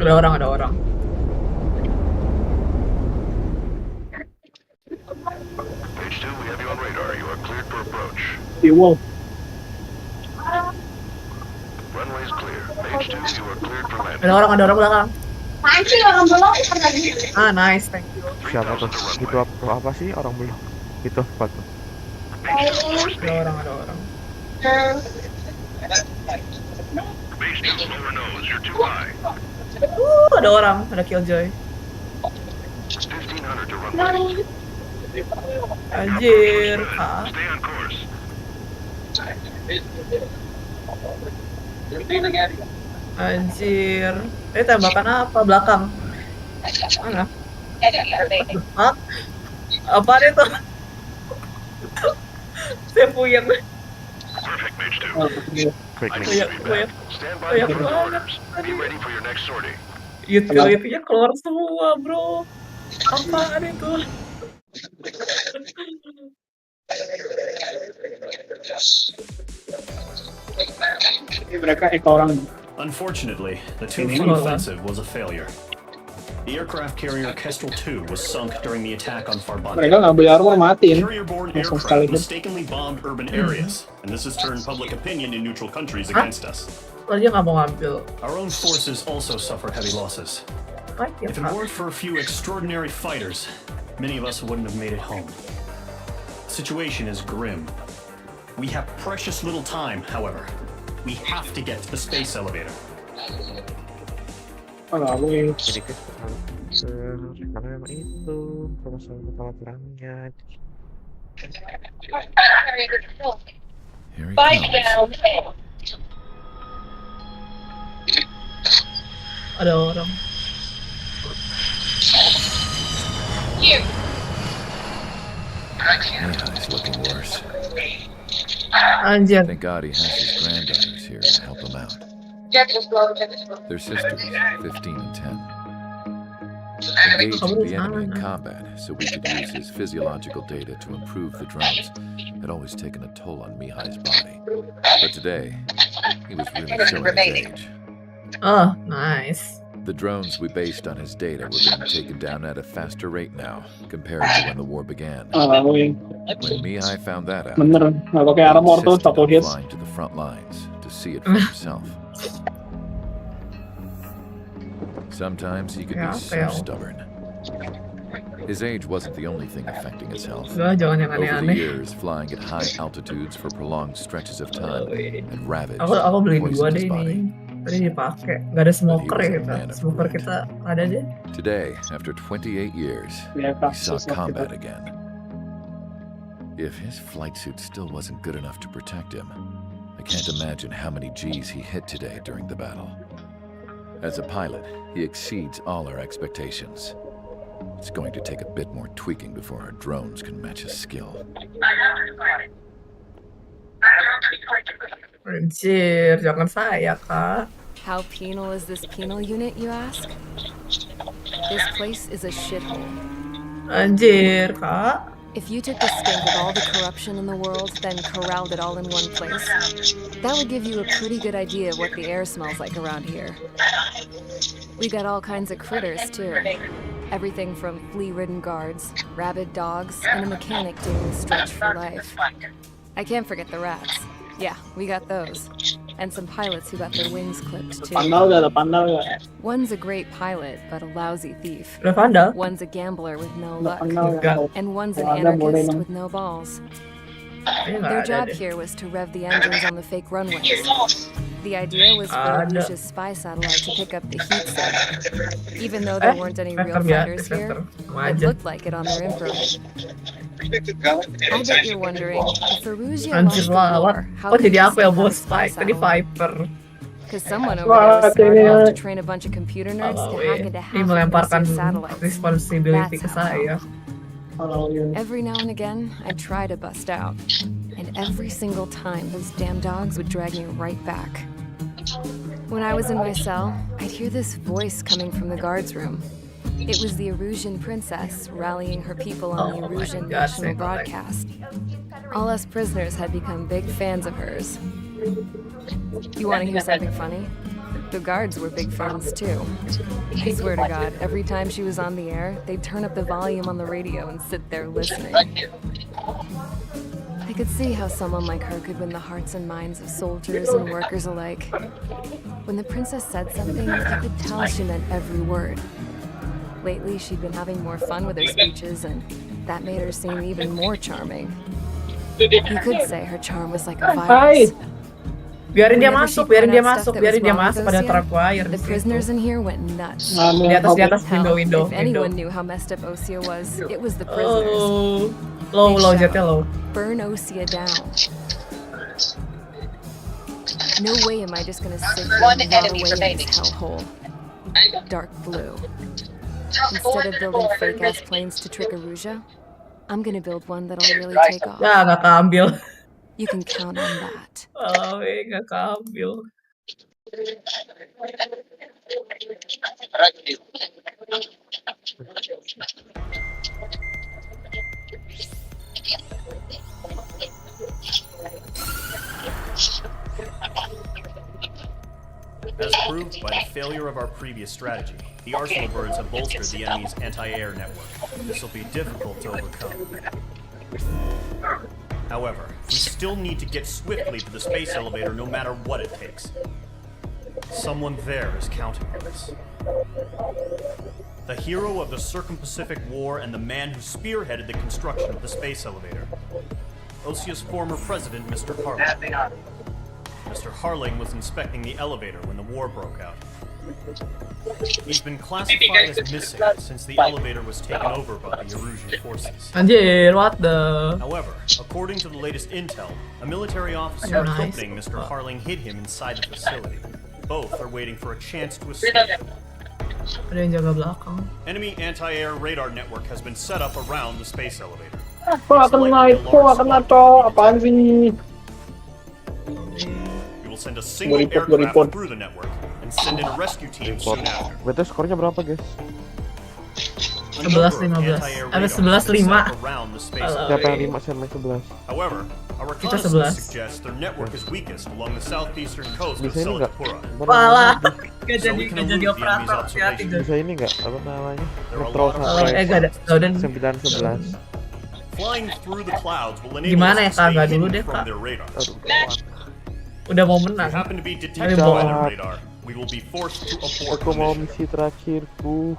Ada orang. Page 2, we have you on radar. You are cleared for approach. Iwo. Runway is clear. Page 2, you are cleared for landing. Ada orang belakang. Anjing orang belum. Ah, nice, thank you. Siapa tuh? Itu apa sih orang belum? Itu apa tuh? Ada orang. Page 2, lower nose. You're too high. Ada orang, ada killjoy. 1500 to runway. Anjir, Kak. Stay on course. Anjir. Tembakan apa belakang? Mana? Hah? Apaan itu? Saya puyeng. Perfect, Page 2. Quick, I quick. need feedback. Stand by for further orders. Be ready for your next sortie. Youth-nya keluar semua, bro. Apaan itu? Mereka orang. Unfortunately, the two-front offensive was a failure. The aircraft carrier Kestrel 2 was sunk during the attack on Farbanti. Mereka nggak beli armor matiin. Carrier-borne Langsung aircraft sekali hit. mistakenly bombed urban areas, and this has turned public opinion in neutral countries against us. Kalau dia nggak mau ngambil. Our own forces also suffer heavy losses. If it weren't for a few extraordinary fighters, many of us wouldn't have made it home. The situation is grim. We have precious little time, however. We have to get to the space elevator. Jadi karena memang itu permasalahan perangnya. Here he Bike comes. down. Ada orang. Here. Yeah, he's looking worse. Anjir. Thank God he has his granddaughters here to help him out. Jet is low. Their sisters, 15 and 10. Engaging the enemy in combat so we could use his physiological data to improve the drones had always taken a toll on Mihai's body. But today, he was really showing his age. Oh, nice. The drones we based on his data were being taken down at a faster rate now compared to when the war began. When Mihai found that out, Bener, nggak pakai armor tuh, insisted satu on hit. flying to the front lines to see it for himself. Sometimes he could be so stubborn. His age wasn't the only thing affecting his health. Jangan yang Over the aneh-aneh. years, flying at high altitudes for prolonged stretches of time had ravaged Aku beli poisoned dua his deh body. ini. Tadi dipakai. Gak ada smoker ya kita. Smoker kita ada deh. Today, after 28 years, Ya, he saw kasus combat kita. again. If his flight suit still wasn't good enough to protect him, I can't imagine how many G's he hit today during the battle. As a pilot, he exceeds all our expectations. It's going to take a bit more tweaking before our drones can match his skill. Anjir, jangan saya, Kak. How penal is this penal unit, you ask? This place is a shithole. Anjir, Kak. If you took the stink of all the corruption in the world, then corralled it all in one place, that would give you a pretty good idea of what the air smells like around here. We got all kinds of critters, too. Everything from flea-ridden guards, rabid dogs, and a mechanic doing the stretch for life. I can't forget the rats. Yeah, we got those. And some pilots who got their wings clipped, too. Pandal gak? One's a great pilot, but a lousy thief. Udah pandal? One's a gambler with no luck. Pandal. And one's an Kalau ada boleh anarchist dong. with no balls. Kayaknya nggak Their ada job deh. here was to rev the engines on the fake runways. The idea was for Ada. Russia's spy satellite to pick up the heat sink. Even though there weren't any real Center ya, fighters here, center. Sama it aja. looked like it on their infrared. I bet you're wondering, if Erusea Anjir lost the lah, war, how kok could jadi they aku ya still have a bos spy Spike? Tadi satellite? Viper. Because someone over there was smart enough to train a bunch of computer nerds to hack into Ini half of melemparkan Osea's satellites. responsibility ke That's how. saya. Every now and again, I'd try to bust out. And every single time, those damn dogs would drag me right back. When I was in my cell, I'd hear this voice coming from the guards room. It was the Erusian princess rallying her people on the Erusian national broadcast. All us prisoners had become big fans of hers. You want to hear something funny? The guards were big fans too. I swear to God, every time she was on the air, they'd turn up the volume on the radio and sit there listening. I could see how someone like her could win the hearts and minds of soldiers and workers alike. When the princess said something, you could tell she meant every word. Lately, she'd been having more fun with her speeches, and that made her seem even more charming. You could say her charm was like a virus. Biarin dia masuk pada tripwire. The prisoners in here went nuts. Di atas window. If anyone knew how messed up Osea was, it was the prisoners. Oh, low, jetnya low. Burn Osea down. No way am I just gonna sit here and rot away in this hellhole. Dark blue. Instead of building fake-ass planes to trick Erusea, I'm gonna build one that'll really take off. Ya, gak keambil. You can count on that. Oh, gak keambil. As proved by the failure of our previous strategy, the Arsenal birds have bolstered the enemy's anti-air network. This will be difficult to overcome. However, we still need to get swiftly to the space elevator no matter what it takes. Someone there is counting on us. The hero of the Circum-Pacific War and the man who spearheaded the construction of the space elevator. Osea's former president, Mr. Harling. Mr. Harling was inspecting the elevator when the war broke out. He's been classified as missing since the elevator was taken over by the Erusian forces. Anjir, what the? However, according to the latest intel, a military officer accompanying Mr. Harling hid him inside the facility. Both are waiting for a chance to escape. Ada yang jaga belakang. Enemy anti-air radar network has been set up around the space elevator. Kok gak kena cok, apaan sih? We will send a single aircraft through the network and send in a rescue team soon after. Betul skornya berapa, guys? 11-15. Ada 11-5. Siapa yang 5 sama 11? However, our reconnaissance suggests their network is weakest along the southeastern coast of Selapura. Walah, gak jadi operator. Bisa ini nggak? Apa namanya? Metro dan 9-11. Flying through the clouds will enable Gimana ya, us to stay kagak dulu hidden deh, from Kak. their radar. Udah mau menang. If we happen to be detected by their radar, we will be forced to abort Aku mau mission. misi terakhirku.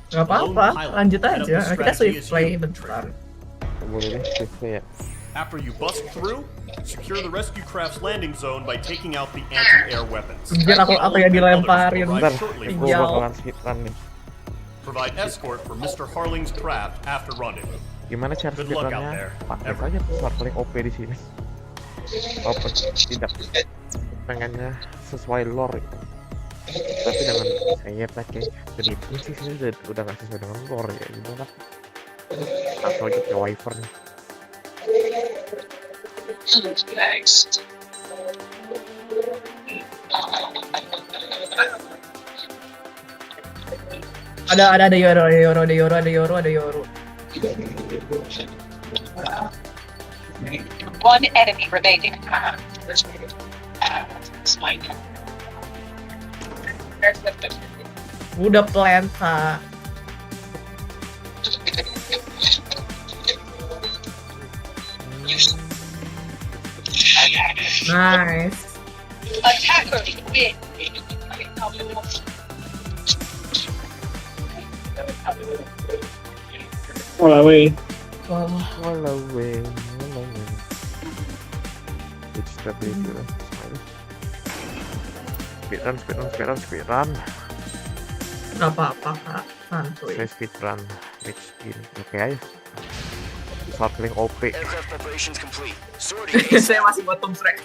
Gak apa-apa, lanjut aja. Kita swift play bentar. Boleh deh, swiftnya ya. After you bust through, secure the rescue craft's landing zone by taking out the anti-air weapons. Biar aku yang dilemparin. Bentar, gue bakalan speedrun nih. Provide escort for Mr. Harling's craft after rendezvous. Gimana cara Good luck out speedrunnya? there. Pakai saja pesawat paling OP di sini. Open, tidak. Pengennya sesuai lore. Tapi dengan saya pakai ini sih udah nggak sesuai dengan lore ya gimana? Atau aja pakai wiper nih. Ada Yoro. One enemy remaining. Udah plan, Kak. Nice. Attacker win. Walah weh. It's speedrun. Gak apa-apa, Kak. Santuy. Saya speedrun. Oke ayo. Snorkeling OP. Aircraft preparations complete. Sortie. Saya masih bottom track.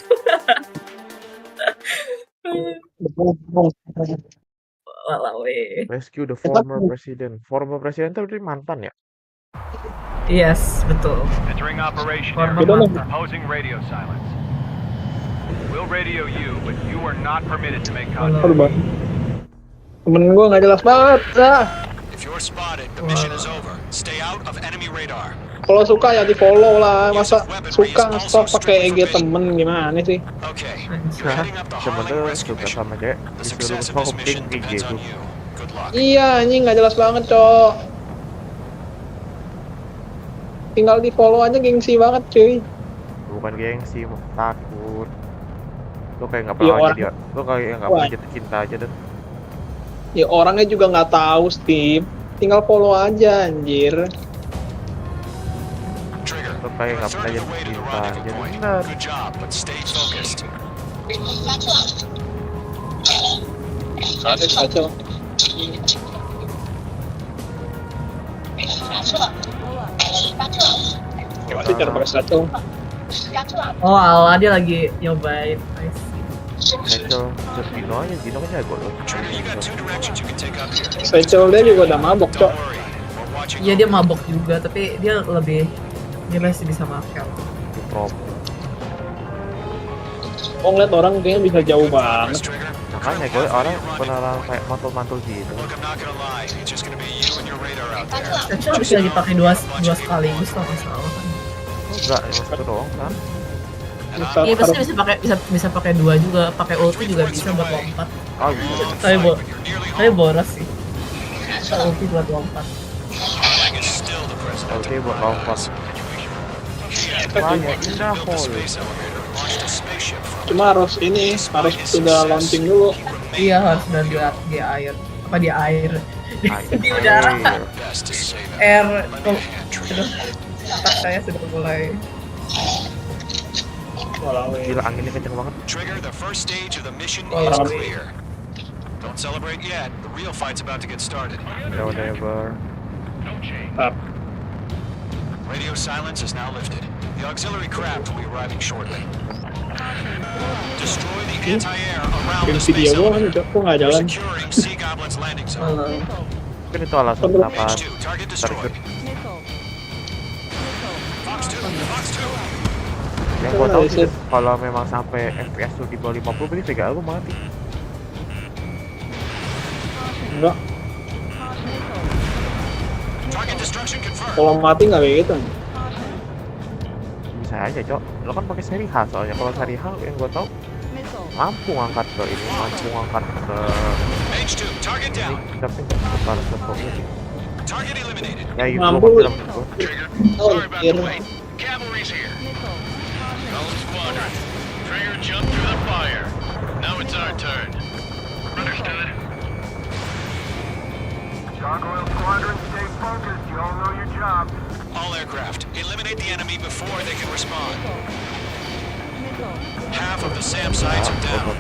Walawe. Rescue the former president. Former president itu berarti mantan ya? Yes, betul. Entering operation Former area. mantan. Proposing radio silence. We'll radio you, but you are not permitted to make contact. Temen gue nggak jelas banget. If you're spotted, the mission is over. Stay out of enemy radar. Kalau suka ya di follow lah. Masa suka nge-stalk pakai EG temen gimana sih? Okay. Sebenernya suka sama cewek disuruh stalking IG tuh. Iya, ini nggak jelas banget, Cok. Tinggal di follow aja gengsi banget, cuy. Bukan gengsi, mau takut. Lo kayak nggak pernah jadi, lo kayak nggak pernah jatuh cinta aja dan. Ya orangnya juga nggak tahu, Steve. Tinggal follow aja, anjir. Lo kayak nggak pernah jatuh cinta aja, bener. Good job, but stay focused. Kacau. Coba cara pakai kacau. Oh ala, dia lagi nyobain. Kacau, Dino aja, Dino kan jago loh. Kacau dia juga udah mabok, Cok. Iya dia mabok juga, tapi dia masih bisa makan. Oh ngeliat orang kayaknya bisa jauh banget. Makanya gue orang beneran kayak mantul-mantul gitu. Kacau bisa dipakai dua sekaligus kalau nggak salah kan. Enggak, satu doang kan. Iya pasti bisa pakai dua juga, pakai ulti juga bisa buat lompat. Oh bisa. Tapi boros sih. Bisa ulti buat lompat. Ulti buat lompat. Banyak indah hole. Cuma harus sudah launching dulu. Iya harus sudah di air. Apa di air? Di udara. Air. Tak saya sudah mulai. Gila anginnya kenceng banget. Trigger, the first stage of the mission is clear. Don't celebrate yet. The real fight's about to get started. Whatever. Radio silence is now lifted. The auxiliary craft will be arriving shortly. Destroy the anti-air around the space elevator. Securing Sea Goblin's landing zone. Mungkin itu alasan kenapa Target destroyed. Fox 2. Yang gue tau sih kalau memang sampai FPS tuh di bawah 50 berarti Vega lu mati. Enggak. Kalau mati nggak kayak gitu. Bisa aja, Cok. Lo kan pakai seri H soalnya. Kalau seri H yang gue tau mampu ngangkat ke ini, mampu ngangkat ke ini, tapi nggak balas ke ini. Ya itu mampu. Sorry about the wait. Cavalry's here. All squadron. Trigger jumped through the fire. Now it's our turn. Understood. Gargoyle Squadron, stay focused. You all know your job. All aircraft, eliminate the enemy before they can respond. Half of the SAM sites are down.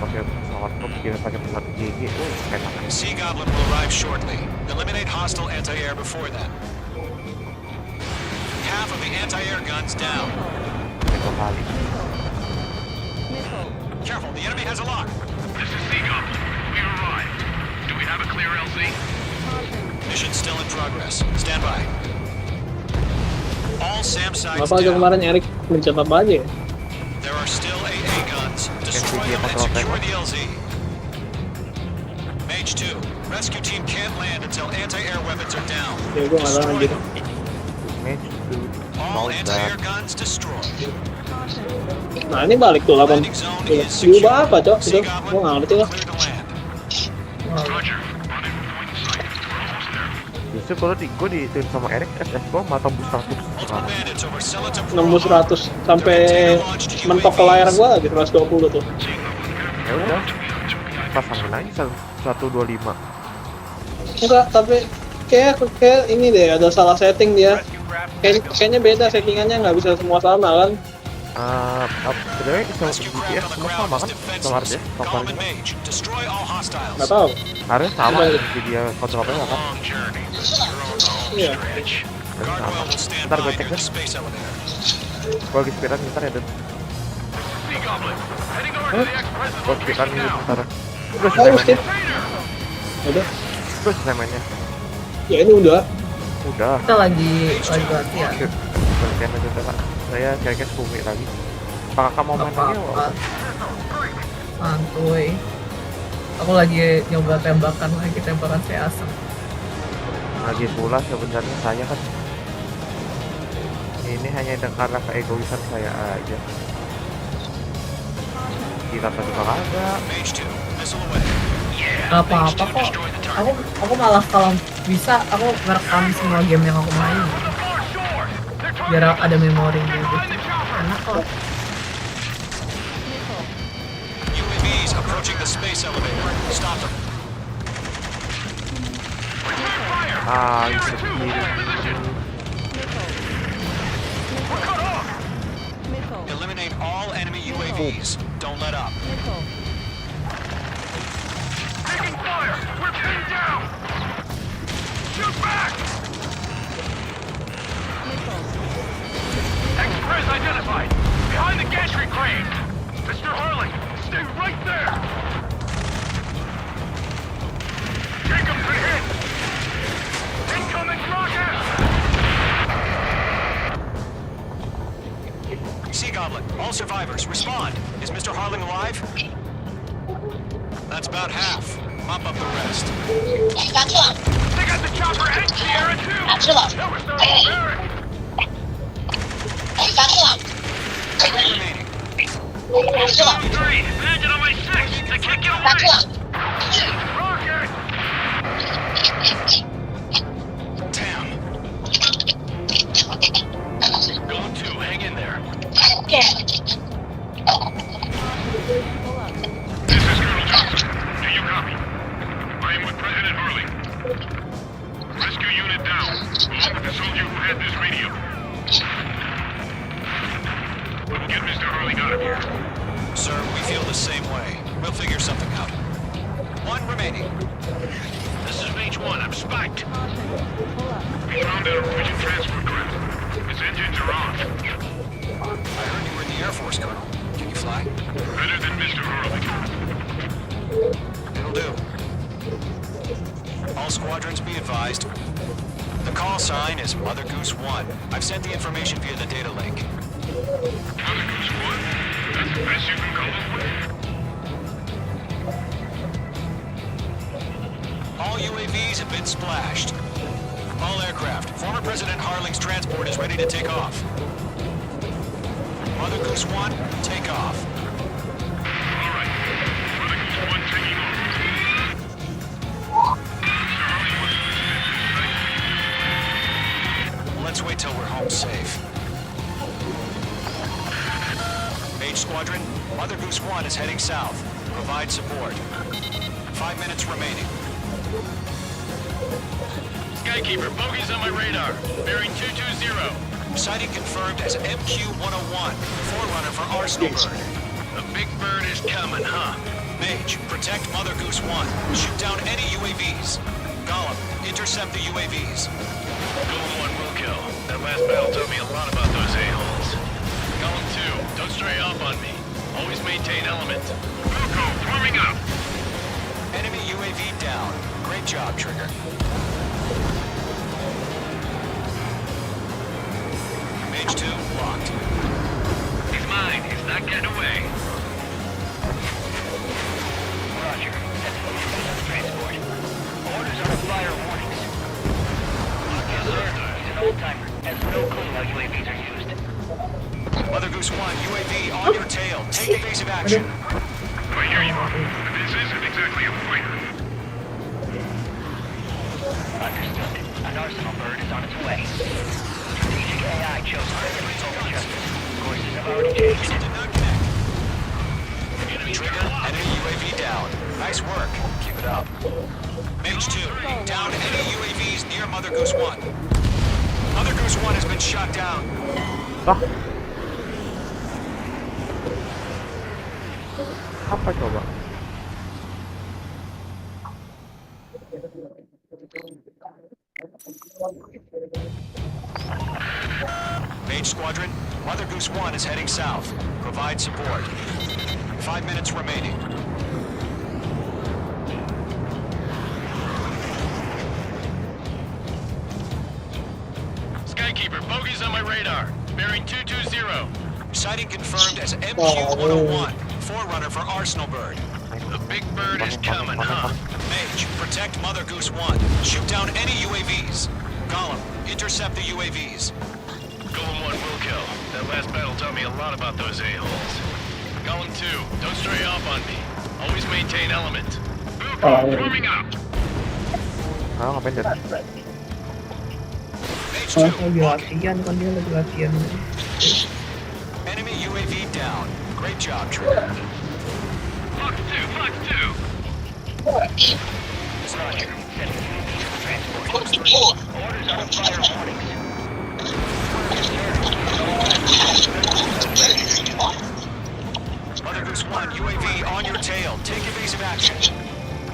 Sea Goblin will arrive shortly. Eliminate hostile anti-air before then. Half of the anti-air guns down. Careful, the enemy has a lock. This is Sea Goblin. We arrived. Do we have a clear LZ? Mission still in progress. Stand by. All SAM sites Apa aja down. kemarin Erik mencet apa aja? There are still AA guns. Destroy them and secure the LZ. Mage 2, rescue team can't land until anti-air weapons are down. Ya gue nggak tahu anjir. All anti-air guns destroyed. Nah ini balik tuh 8. Diubah apa, Cok? Itu gue nggak ngerti lah. Justru kalau gue dituin sama Erik, SS gue malah tembus 100. Nembus 100 sampai mentok ke layar gue lagi 120 tuh. Ya udah, pasangin aja 125. Enggak, tapi kayak ini deh ada salah setting dia. Kayaknya beda settingannya, nggak bisa semua sama kan? Sebenarnya sama GPS semua sama kan? Sama RDS, covernya. Nggak tahu. Harusnya sama, jadi dia kontrolnya kan? Iya. Guardwell will stand Ntar gue by cek near deh. the space elevator. Gue lagi speedrun bentar ya, Dun. Sea Goblin, heading over to the ex-president's Gue speedrun location dulu now. bentar. Udah selesai mainnya. Udah. Udah selesai mainnya. Ya ini udah. Udah. Kita lagi latihan. Latihan aja udah, Kak. Saya kira-kira 10 menit lagi. Apakah kamu mau main lagi? Apa-apa. Santuy. Aku lagi nyoba tembakan saya asem. Lagi pula sebenarnya saya kan ini hanya karena keegoisan saya aja. Kita tadi kagak. Gak apa-apa kok. Aku malah kalau bisa aku ngerekam semua game yang aku main. Biar ada memorinya gitu. Enak kok. UAVs approaching the space elevator. Stop them. Ah, itu sendiri. Eliminate all enemy UAVs. Don't let up. Taking fire! We're pinned down! Shoot back! Ex-Prez identified! Behind the gantry crane! Mr. Harling, stay right there! Jacob's been hit! Incoming rocket! Sea Goblin, all survivors, respond. Is Mr. Harling alive? That's about half. Mop up the rest. They got the chopper and Sierra too! That was their own barrack! Three remaining. Three! Landed on my six! They can't get away! Rocket! Damn. Go two, hang in there. This is Colonel Johnson. Do you copy? I am with President Harley. Rescue unit down, along with the soldier who had this radio. We'll get Mr. Harley out of here. Sir, we feel the same way. We'll figure something out. One remaining. This is Mage 1, I'm spiked. We found our pigeon transfer craft. Its engines are off. I heard you were in the Air Force, Colonel. Can you fly? Better than Mr. Harley. It'll do. All squadrons be advised. The call sign is Mother Goose 1. I've sent the information via the data link. Mother Goose 1? That's the best you can call it? All UAVs have been splashed. All aircraft. Former President Harling's transport is ready to take off. Mother Goose 1, take off. Alright. Mother Goose 1 taking off. Let's wait till we're home safe. Mage Squadron, Mother Goose 1 is heading south. Provide support. 5 minutes remaining. Skykeeper, bogeys on my radar. Bearing 220. Sighting confirmed as MQ-101, forerunner for Arsenal Bird. The big bird is coming, huh? Mage, protect Mother Goose 1. Shoot down any UAVs. Gollum, intercept the UAVs. Golem 1 will kill. That last battle taught me a lot about those a-holes. Golem 2, don't stray off on me. Always maintain element. Wilco, forming up. Enemy UAV down. Great job, Trigger. Mage 2, locked. He's mine. He's not getting away. Roger. That's transport. Orders are to fire warnings. Yes, sir. He's an old-timer. Has no clue how UAVs are used. Mother Goose 1, UAV on your tail. Take evasive action. I hear you. This isn't exactly a fighter. Understood. An Arsenal Bird is on its way. Strategic AI chosen for justice. Courses have already changed. Trigger, enemy UAV down. Nice work. Keep it up. Mage 2, down any UAVs near Mother Goose 1. Mother Goose 1 has been shot down. Apa coba? Mage Squadron, Mother Goose 1 is heading south. Provide support. 5 minutes remaining. Skykeeper, bogey's on my radar. Bearing 220. Sighting confirmed as MQ-101, forerunner for Arsenal Bird. The big bird is coming, huh? Mage, protect Mother Goose 1. Shoot down any UAVs. Gollum, intercept the UAVs. Golem 1 will kill. That last battle taught me a lot about those a-holes. Golem 2, don't stray off on me. Always maintain element. Warming up. Ngapain dia? Lagi latihan kan dia lagi latihan. Enemy UAV down. Great job, Trigger. Fox 2, Fox 2. Roger. Orders on fire warnings. Mother Goose 1, UAV on your tail. Take evasive action.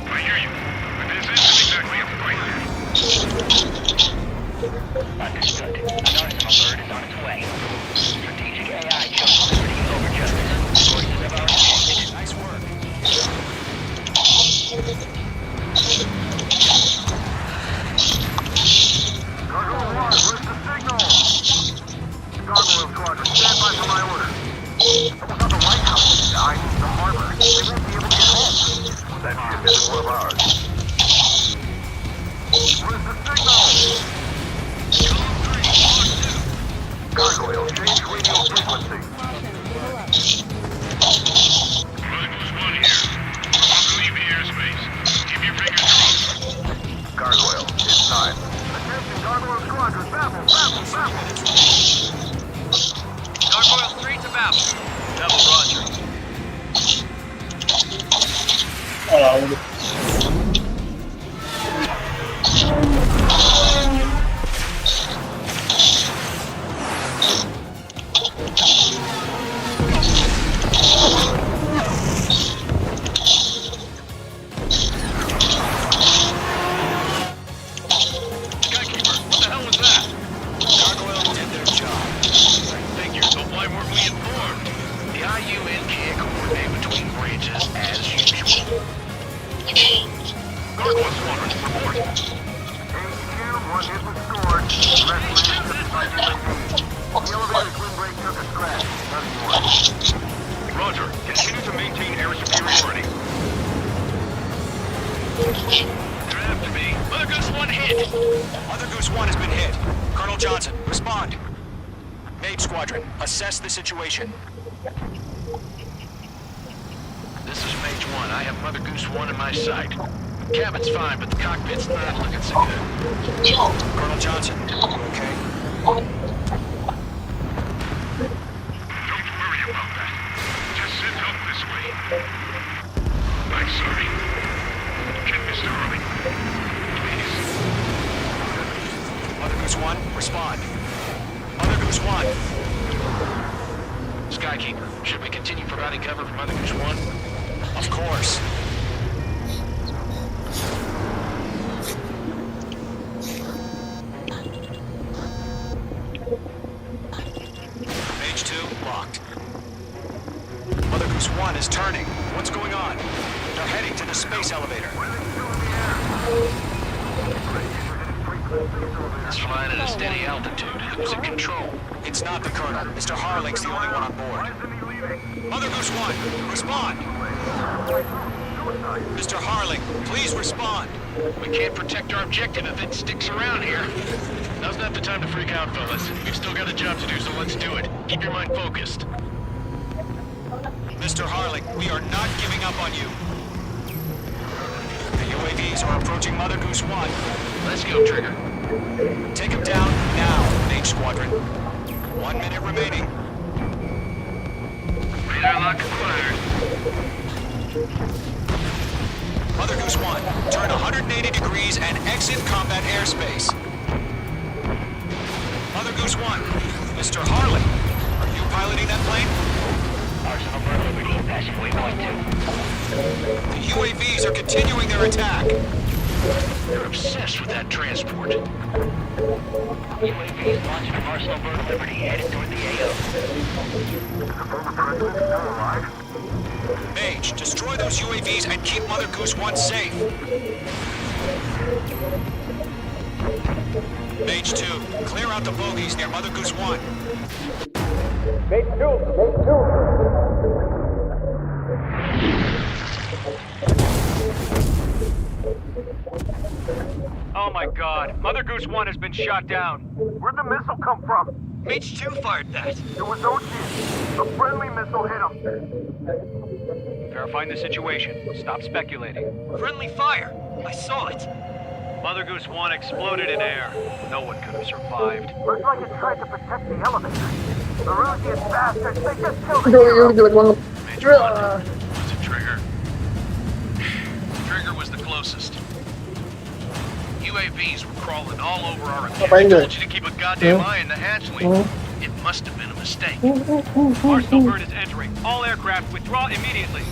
I hear you. But this isn't exactly a fight. Understood. An Arsenal Bird is on its way. Strategic AI chose liberty over justice. Voices of our advantage. Nice work. Gargoyle 1, where's the signal? Gargoyle Squadron, stand by for my order. That was not the White House. I need the harbor. They won't be able to get home. That ship isn't one of ours. Where's the signal? Gargoyle, change radio frequency. Mother 1 here. I'll leave the airspace. Keep your fingers crossed. Gargoyle, it's time. Attention, Gargoyle Squadron, baffle, baffle, baffle. Gargoyle 3 to battle. Double Roger. Roger, continue to maintain air superiority. They're after me. Mother Goose 1 hit. Mother Goose 1 has been hit. Colonel Johnson, respond. Mage Squadron, assess the situation. This is Mage 1. I have Mother Goose 1 in my sight. Cabin's fine, but the cockpit's not looking so good. Colonel Johnson, okay? Don't worry about that. Just send help this way. I'm sorry. Get Mr. Harley. Please. Mother Goose 1, respond. Mother Goose 1. Skykeeper, should we continue providing cover for Mother Goose 1? Of course. Mage 2, locked. Mother Goose 1 is turning. What's going on? They're heading to the space elevator. It's flying at a steady altitude. Who's in control? It's not the Colonel. Mr. Harling's the only one on board. Mother Goose 1, respond! Mr. Harling, please respond! We can't protect our objective if it sticks around here. Now's not the time to freak out, fellas. We've still got a job to do, so let's do it. Keep your mind focused. Mr. Harling, we are not giving up on you. The UAVs are approaching Mother Goose 1. Let's go, Trigger. Take him down now, Mage Squadron. 1 minute remaining. Radar lock acquired. Mother Goose 1, turn 180 degrees and exit combat airspace. Mother Goose 1, Mr. Harling, are you piloting that plane? Arsenal Bird Liberty, passing waypoint 2. The UAVs are continuing their attack. They're obsessed with that transport. UAVs launching from Arsenal Bird of Liberty, headed toward the AO. Mage, destroy those UAVs and keep Mother Goose 1 safe. Mage 2, clear out the bogies near Mother Goose 1. Mage 2. Oh my god, Mother Goose 1 has been shot down. Where'd the missile come from? Mage 2 fired that. It was OG. A friendly missile hit him. Verifying the situation. Stop speculating. Friendly fire. I saw it. Mother Goose 1 exploded in air. No one could have survived. Looks like it tried to protect the elevator. The Rusian bastards, they just killed the Yung hero. jelek banget. Major 1, was it Trigger? Trigger was the closest. UAVs were crawling all over our Ngapain equipment. I gue? told you to keep a goddamn eye in the hatchway. It must have been a mistake. Arsenal Bird is entering. All aircraft withdraw immediately.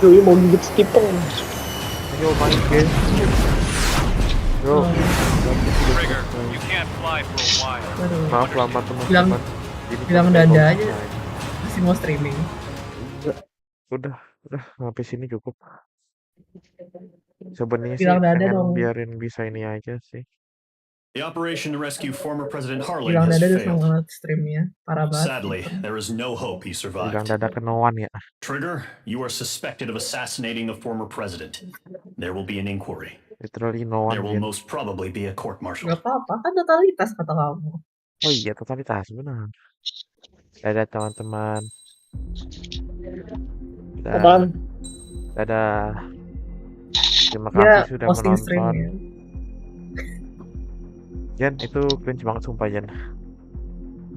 Yoi mau gigit skipong. Ayo main game. Yo. Trigger, you can't fly for a while. Aduh. Maaf lama teman-teman. Bilang dada aja. Masih mau streaming. Udah sampai sini cukup. Sebenarnya sih Bilang dada pengen dong. biarin bisa ini aja sih. The operation to rescue former President Harling Bilang has dada udah seneng failed. banget streamnya. Parah banget. Sadly, there is no hope he Bilang survived. dada ke no one ya. Trigger, you are suspected of assassinating a former president. There will be an inquiry. Literally no one. There will Jin. most probably be a court-martial. Gak apa-apa, kan totalitas kata kamu. Oh iya totalitas benar. Dadah teman-teman. Apaan? Dadah. Terima Dia kasih sudah posting menonton. streamnya. Jan itu cringe banget sumpah Jan.